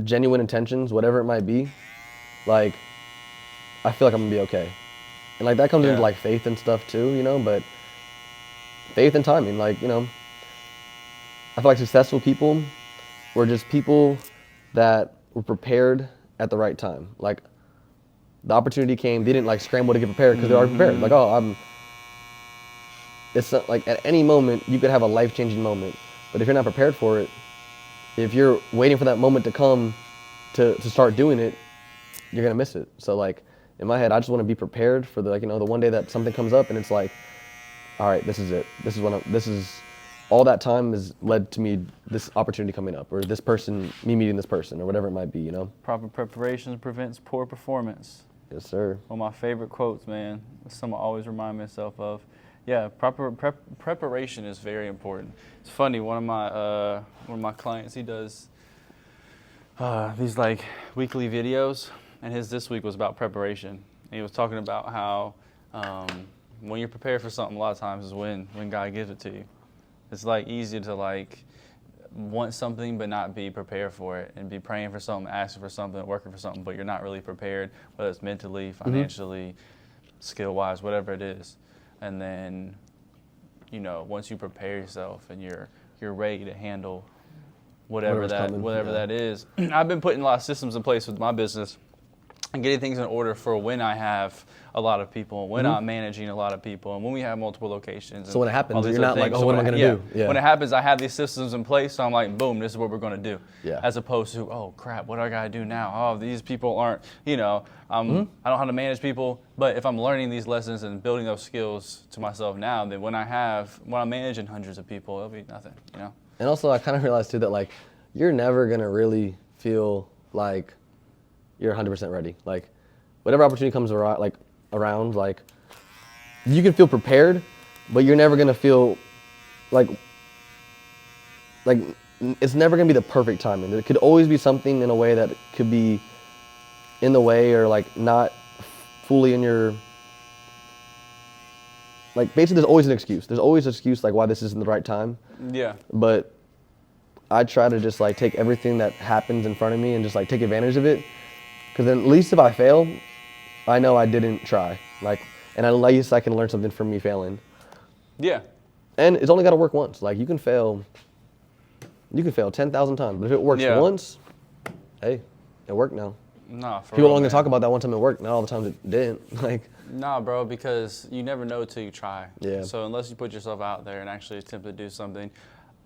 genuine intentions, whatever it might be, like, I feel like I'm gonna be okay. And like that comes into like faith and stuff too, you know, but faith and timing, like, you know, I feel like successful people were just people that were prepared at the right time. Like, the opportunity came, they didn't like scramble to get prepared because they're already prepared. Like, oh, it's not, like at any moment you could have a life-changing moment, but if you're not prepared for it, if you're waiting for that moment to come to start doing it, you're gonna miss it. So like, in my head, I just want to be prepared for the, like, you know, the one day that something comes up and it's like, all right, this is it. This is all that time has led to me this opportunity coming up, or this person, me meeting this person, or whatever it might be, you know? Proper preparation prevents poor performance. Yes, sir. One of my favorite quotes, man. Something I always remind myself of. Yeah, proper preparation is very important. It's funny. One of my clients, he does these like weekly videos, and his this week was about preparation. And he was talking about how when you're prepared for something, a lot of times is when God gives it to you. It's like easy to like want something but not be prepared for it, and be praying for something, asking for something, working for something, but you're not really prepared, whether it's mentally, financially, skill-wise, whatever it is. And then, you know, once you prepare yourself and you're ready to handle whatever that is. I've been putting a lot of systems in place with my business and getting things in order for when I have a lot of people, when I'm managing a lot of people, and when we have multiple locations. So when it happens, all these you're other not like, things. oh, what am I going to do? Yeah. When it happens, I have these systems in place, so I'm like, boom, this is what we're going to do. Yeah. As opposed to, oh, crap, what do I got to do now? Oh, these people aren't, I don't know how to manage people. But if I'm learning these lessons and building those skills to myself now, then when I'm managing hundreds of people, it'll be nothing, And also, I kind of realized, too, that, like, you're never going to really feel like you're 100% ready. Like, whatever opportunity comes around, like, you can feel prepared, but you're never going to feel like it's never going to be the perfect timing. There could always be something in a way that could be in the way or, like, not fully in your, like, basically there's always an excuse. There's always an excuse, like, why this isn't the right time. Yeah. But I try to just, like, take everything that happens in front of me and just, like, take advantage of it. Because then at least if I fail, I know I didn't try. Like, and at least I can learn something from me failing. Yeah. And it's only got to work once. Like, you can fail 10,000 times. But if it works once, hey, it worked now. Nah, for People real, only man. talk about that one time it worked, not all the times it didn't. Like, Nah, bro, because you never know till you try. Yeah. So unless you put yourself out there and actually attempt to do something,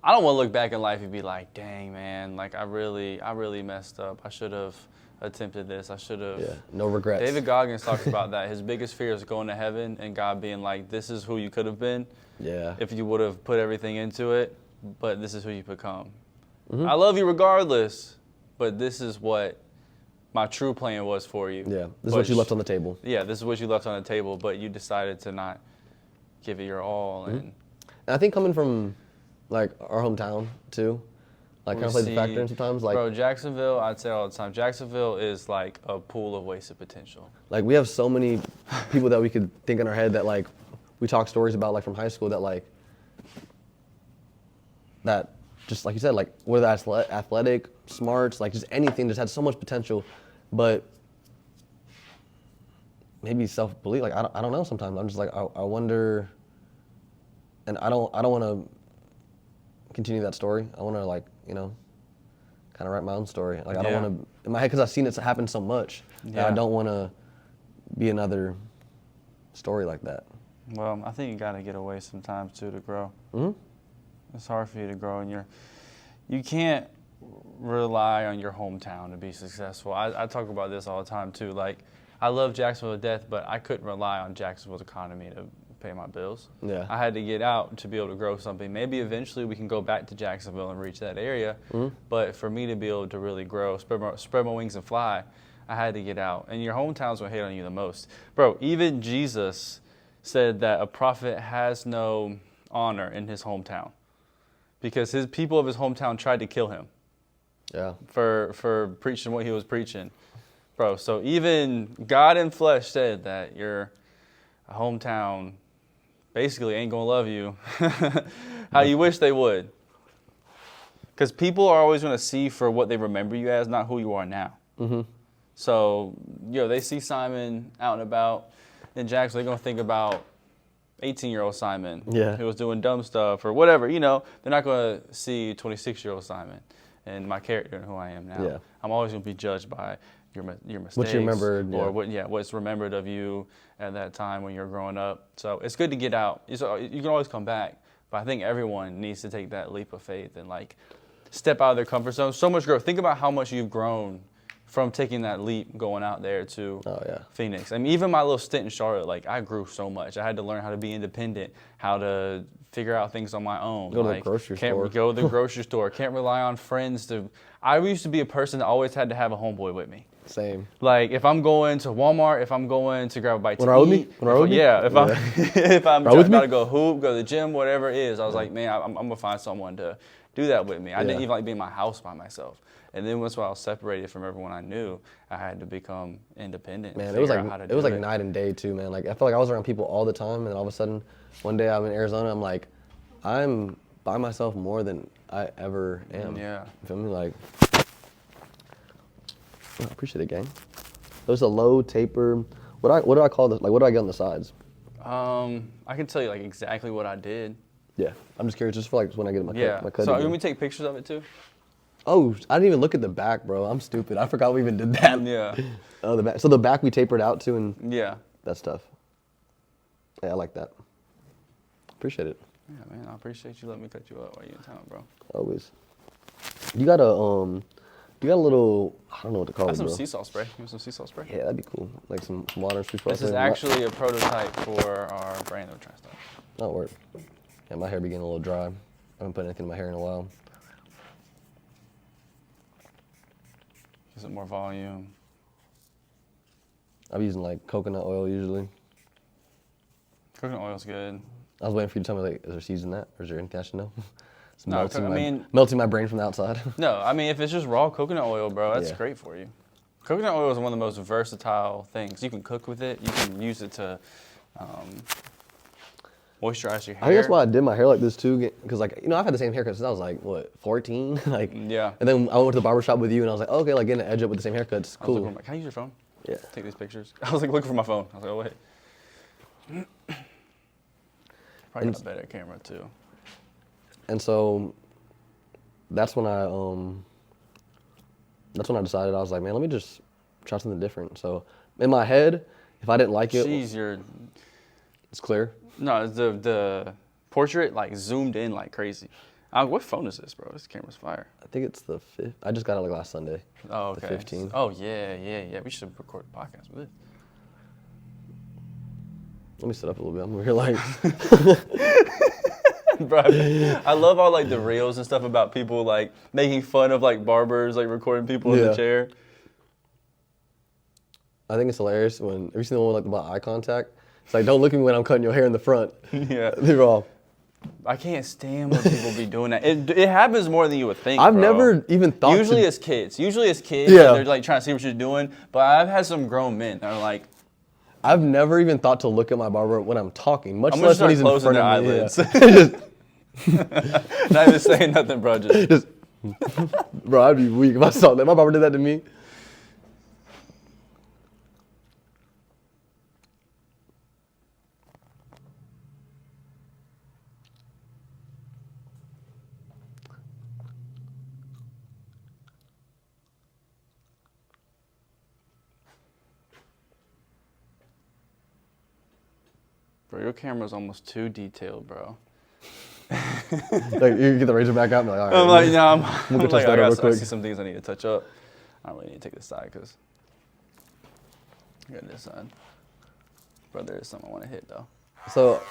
I don't want to look back in life and be like, dang, man, like I really messed up. I should have attempted this. I should have. yeah, no regrets. David Goggins talks about that. His biggest fear is going to heaven and God being like, this is who you could have been Yeah. if you would have put everything into it, but this is who you become. I love you regardless, but this is what my true plan was for you. Yeah, this is what you left on the table. Yeah, this is what you left on the table, but you decided to not give it your all. And And I think coming from, like, our hometown, too, like, kind of plays a factor in sometimes. Like, bro, Jacksonville, I'd say all the time, Jacksonville is like a pool of wasted potential. Like, we have so many people that we could think in our head that, like, we talk stories about, like, from high school that, like, that just, like you said, like, whether that's athletic, smarts, like, just anything, just had so much potential, but maybe self-belief. Like, I don't know sometimes. I'm just like, I wonder, and I don't want to continue that story. I want to, like, kind of write my own story. Like, I don't want to, in my head, because I've seen it happen so much, that I don't want to be another story like that. Well, I think you got to get away sometimes, too, to grow. It's hard for you to grow, and you can't rely on your hometown to be successful. I talk about this all the time, too. Like, I love Jacksonville to death, but I couldn't rely on Jacksonville's economy to pay my bills. Yeah. I had to get out to be able to grow something. Maybe eventually we can go back to Jacksonville and reach that area, but for me to be able to really grow, spread my wings and fly, I had to get out. And your hometown's going to hate on you the most. Bro, even Jesus said that a prophet has no honor in his hometown because his people of his hometown tried to kill him. Yeah. For preaching what he was preaching. Bro, so even God in flesh said that your hometown basically ain't going to love you how you wish they would. Because people are always going to see for what they remember you as, not who you are now. So, they see Simon out and about in Jackson, they're going to think about 18-year-old Simon who was doing dumb stuff or whatever, They're not going to see 26-year-old Simon and my character and who I am now. Yeah. I'm always going to be judged by your mistakes. What you remembered. Or what's remembered of you at that time when you're growing up. So it's good to get out. You can always come back. But I think everyone needs to take that leap of faith and, like, step out of their comfort zone. So much growth. Think about how much you've grown from taking that leap going out there to Phoenix. I mean, even my little stint in Charlotte, like, I grew so much. I had to learn how to be independent, how to figure out things on my own. Go to the grocery store. Can't go to the grocery store. Can't rely on friends to. I used to be a person that always had to have a homeboy with me. Same. Like, if I'm going to Walmart, if I'm going to grab a bite to eat. If I'm about to go hoop, go to the gym, whatever it is, I was like, man, I'm going to find someone to do that with me. I didn't even like being in my house by myself. And then once I was separated from everyone I knew, I had to become independent. Man, it was like night and day too, man. Like, I felt like I was around people all the time, and then all of a sudden, one day I'm in Arizona, I'm like, I'm by myself more than I ever am. Yeah. You feel me? Like, I appreciate it, gang. There's a low taper. What do I call this? Like, what do I get on the sides? I can tell you, like, exactly what I did. Yeah, I'm just curious, just for, like, when I get my cut. Yeah. My cut So again. let me take pictures of it too. Oh, I didn't even look at the back, bro. I'm stupid. I forgot we even did that. Yeah. Oh, the back. So the back we tapered out too, and Yeah. that's tough. Yeah, I like that. Appreciate it. Yeah, man. I appreciate you letting me cut you up while you're in town, bro. Always. You got a little, I don't know what to call I it, have some bro. sea salt spray. You want some sea salt spray? Yeah, that'd be cool. Like some water and sweet This is actually a prototype for our brand that we're trying to start. That'll work. Yeah, my hair be getting a little dry. I haven't put anything in my hair in a while. Gives it more volume. I'm using like coconut oil usually. Coconut oil's good. I was waiting for you to tell me, like, is there seeds in that? Or is there anything I should know? It's No, melting my brain from the outside. No, I mean, if it's just raw coconut oil, bro, that's Yeah. great for you. Coconut oil is one of the most versatile things. You can cook with it. You can use it to moisturize your hair. I think that's why I did my hair like this too, because like, you know, I've had the same haircut since I was like, what, 14? Like, Yeah. And then I went to the barber shop with you and I was like, oh, okay, like getting an edge up with the same haircut, it's I was cool. looking, like, can I use your phone? Yeah. Take these pictures. I was like looking for my phone. I was like, oh, wait. Probably got a better camera too. And so that's when I decided, I was like, man, let me just try something different. So in my head, if I didn't like it, Jeez, it's clear. No, the portrait like zoomed in like crazy. What phone is this, bro? This camera's fire. I think it's the 5th. I just got it like last Sunday. Oh, okay. The 15. Oh, yeah. We should record a podcast with it. Let me sit up a little bit. I'm over here like, Bro, I love all like the reels and stuff about people like making fun of like barbers, like recording people in Yeah. the chair. I think it's hilarious when, have you seen the one with, like about eye contact? It's like, don't look at me when I'm cutting your hair in the front. Yeah. They're all. I can't stand when people be doing that. It happens more than you would think. I've bro. never even thought Usually to, as kids, yeah. They're like trying to see what you're doing. But I've had some grown men that are like, I've never even thought to look at my barber when I'm talking, much I'm gonna less when start he's in closing front their of me. eyelids. Yeah. Not even saying nothing, bro. Just Bro, I'd be weak if I saw that. My barber did that to me. Bro, your camera's almost too detailed, bro. Like, you get the razor back out and be like, all right. I'm like, no, I'm We'll like, touch that I real got quick. see some things I need to touch up. I don't really need to take this side because I got this side. Bro, there is something I want to hit though. So,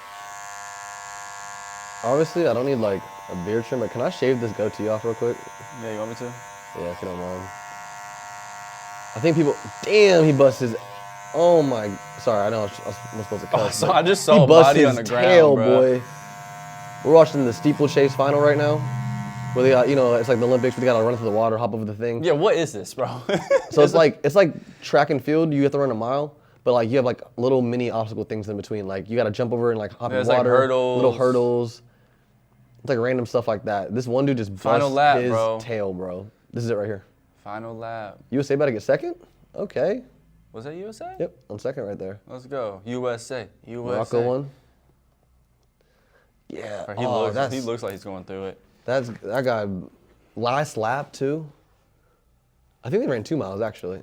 obviously, I don't need like a beard trim, but can I shave this goatee off real quick? Yeah, you want me to? Yeah, if you don't mind. I think people, damn, he busts his, oh my, sorry, I know I was supposed to cut. Oh, so but I just saw he a busts body his on the ground, tail, bro. boy. We're watching the steeplechase final right now, where they got, you know, it's like the Olympics, where they gotta run through the water, hop over the thing. Yeah, what is this, bro? So it's like track and field. You have to run a mile, but like you have like little mini obstacle things in between. Like you gotta jump over and like hop in There's, like, water, hurdles. little hurdles. It's like random stuff like that. This one dude just Final busts lap, his bro. tail, bro. This is it right here. Final lap. USA about to get second? Okay. Was that USA? Yep, on second right there. Let's go. USA. Morocco won. Yeah. Bro, Oh, he looks like he's going through it. that guy, last lap too. I think they ran 2 miles actually.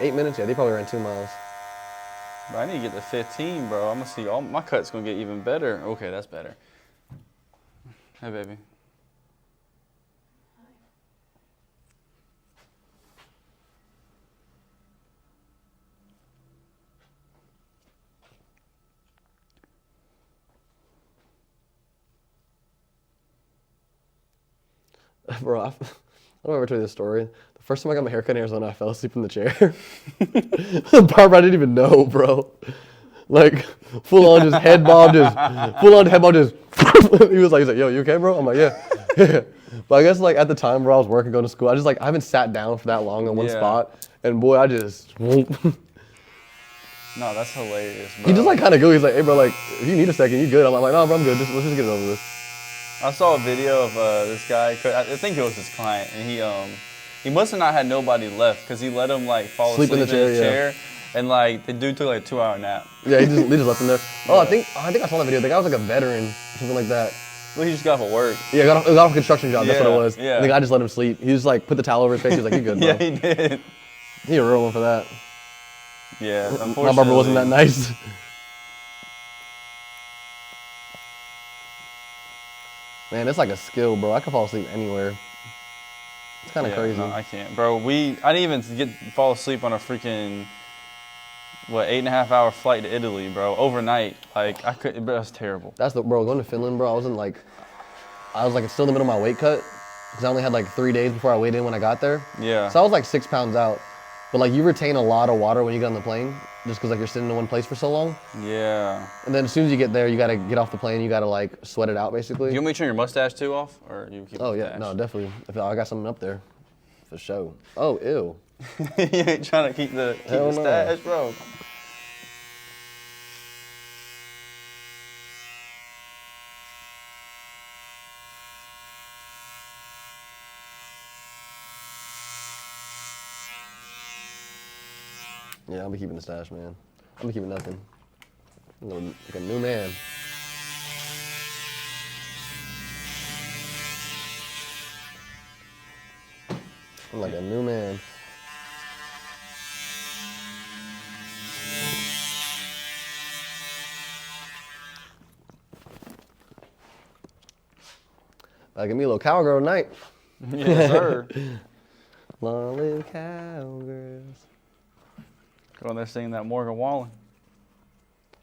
8 minutes, yeah, they probably ran 2 miles. Bro, I need to get to 15, bro. I'm gonna see all my cut's gonna get even better. Okay, that's better. Hey, baby. Bro, I don't ever tell you this story. The first time I got my haircut in Arizona, I fell asleep in the chair. The barber, I didn't even know, bro. Like, full on just head bob, just. He's like, yo, you okay, bro? I'm like, yeah. Yeah. But I guess like at the time where I was working, going to school, I haven't sat down for that long in one Yeah. spot. And boy, I just. He No, that's hilarious, bro. just like kind of go. He's like, hey, bro, like, if you need a second, you good? I'm like, no, bro, I'm good. Let's just get it over with. I saw a video of this guy. I think it was his client, and he must have not had nobody left because he let him like fall asleep in the chair, and like the dude took like a 2-hour nap. Yeah, he just left him there. Oh, Yeah. I think I saw that video. The guy was like a veteran, something like that. Well, he just got off of work. Yeah, got off a construction job. That's what it Yeah, was. yeah. And the guy just let him sleep. He was like, put the towel over his face. He was like, "You're good, bro." Yeah, he did. He a real one for that. Yeah, My unfortunately. barber wasn't that nice. Man, it's like a skill, bro. I can fall asleep anywhere. It's kind of crazy. No, I can't, bro. I didn't even fall asleep on a freaking 8.5 hour flight to Italy, bro, overnight. Like I couldn't. Bro, that's terrible. That's the bro. Going to Finland, bro. I was still in the middle of my weight cut because I only had like 3 days before I weighed in when I got there. Yeah. So I was like 6 pounds out, but like you retain a lot of water when you get on the plane, just because like you're sitting in one place for so long. Yeah. And then as soon as you get there, you gotta get off the plane. You gotta like sweat it out, basically. Do you want me to turn your mustache too off, or you keep? Oh the yeah, mustache? no, definitely. If I got something up there, for sure. Oh ew. You ain't trying to keep the Hell no. stash, bro. Yeah, I'll be keeping the stash, man. I'll be keeping nothing. I'm like a new man. I'm like a new man. Give me a little cowgirl tonight. Yes, sir. Long live cowgirls. Go in there singing that Morgan Wallen.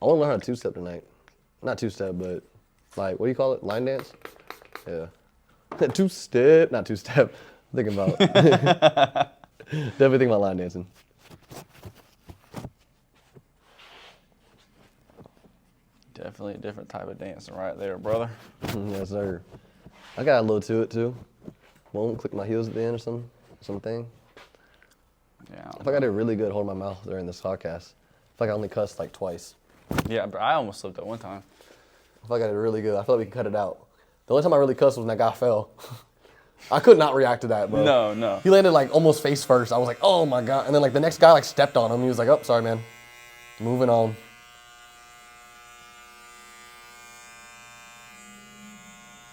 I want to learn how to two-step tonight. Not two-step, but like, what do you call it? Line dance? Yeah. Two-step, not two-step. I'm thinking about, definitely thinking about line dancing. Definitely a different type of dancing right there, brother. Yes, sir. I got a little to it, too. Won't click my heels at the end or something. Yeah. I feel like I did really good holding my mouth during this podcast. I feel like I only cussed like twice. Yeah, but I almost slipped up one time. I feel like I did really good. I feel like we can cut it out. The only time I really cussed was when that guy fell. I could not react to that, bro. No. He landed like almost face first. I was like, oh my God. And then like the next guy like stepped on him. He was like, oh, sorry, man. Moving on.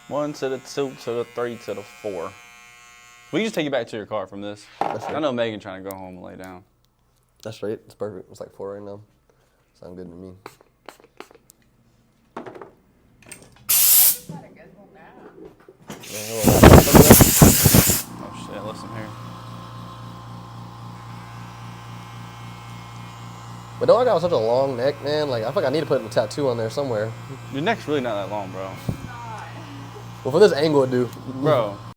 One to the 2 to the 3 to the 4. We can just take you back to your car from this. That's I right. know Megan trying to go home and lay down. That's straight. It's perfect. It's like 4 right now. Sound good to me. Had a good one now. Oh shit, listen here. But don't I got such a long neck, man? Like, I feel like I need to put a tattoo on there somewhere. Your neck's really not that long, bro. Well, for this angle, it do. Bro.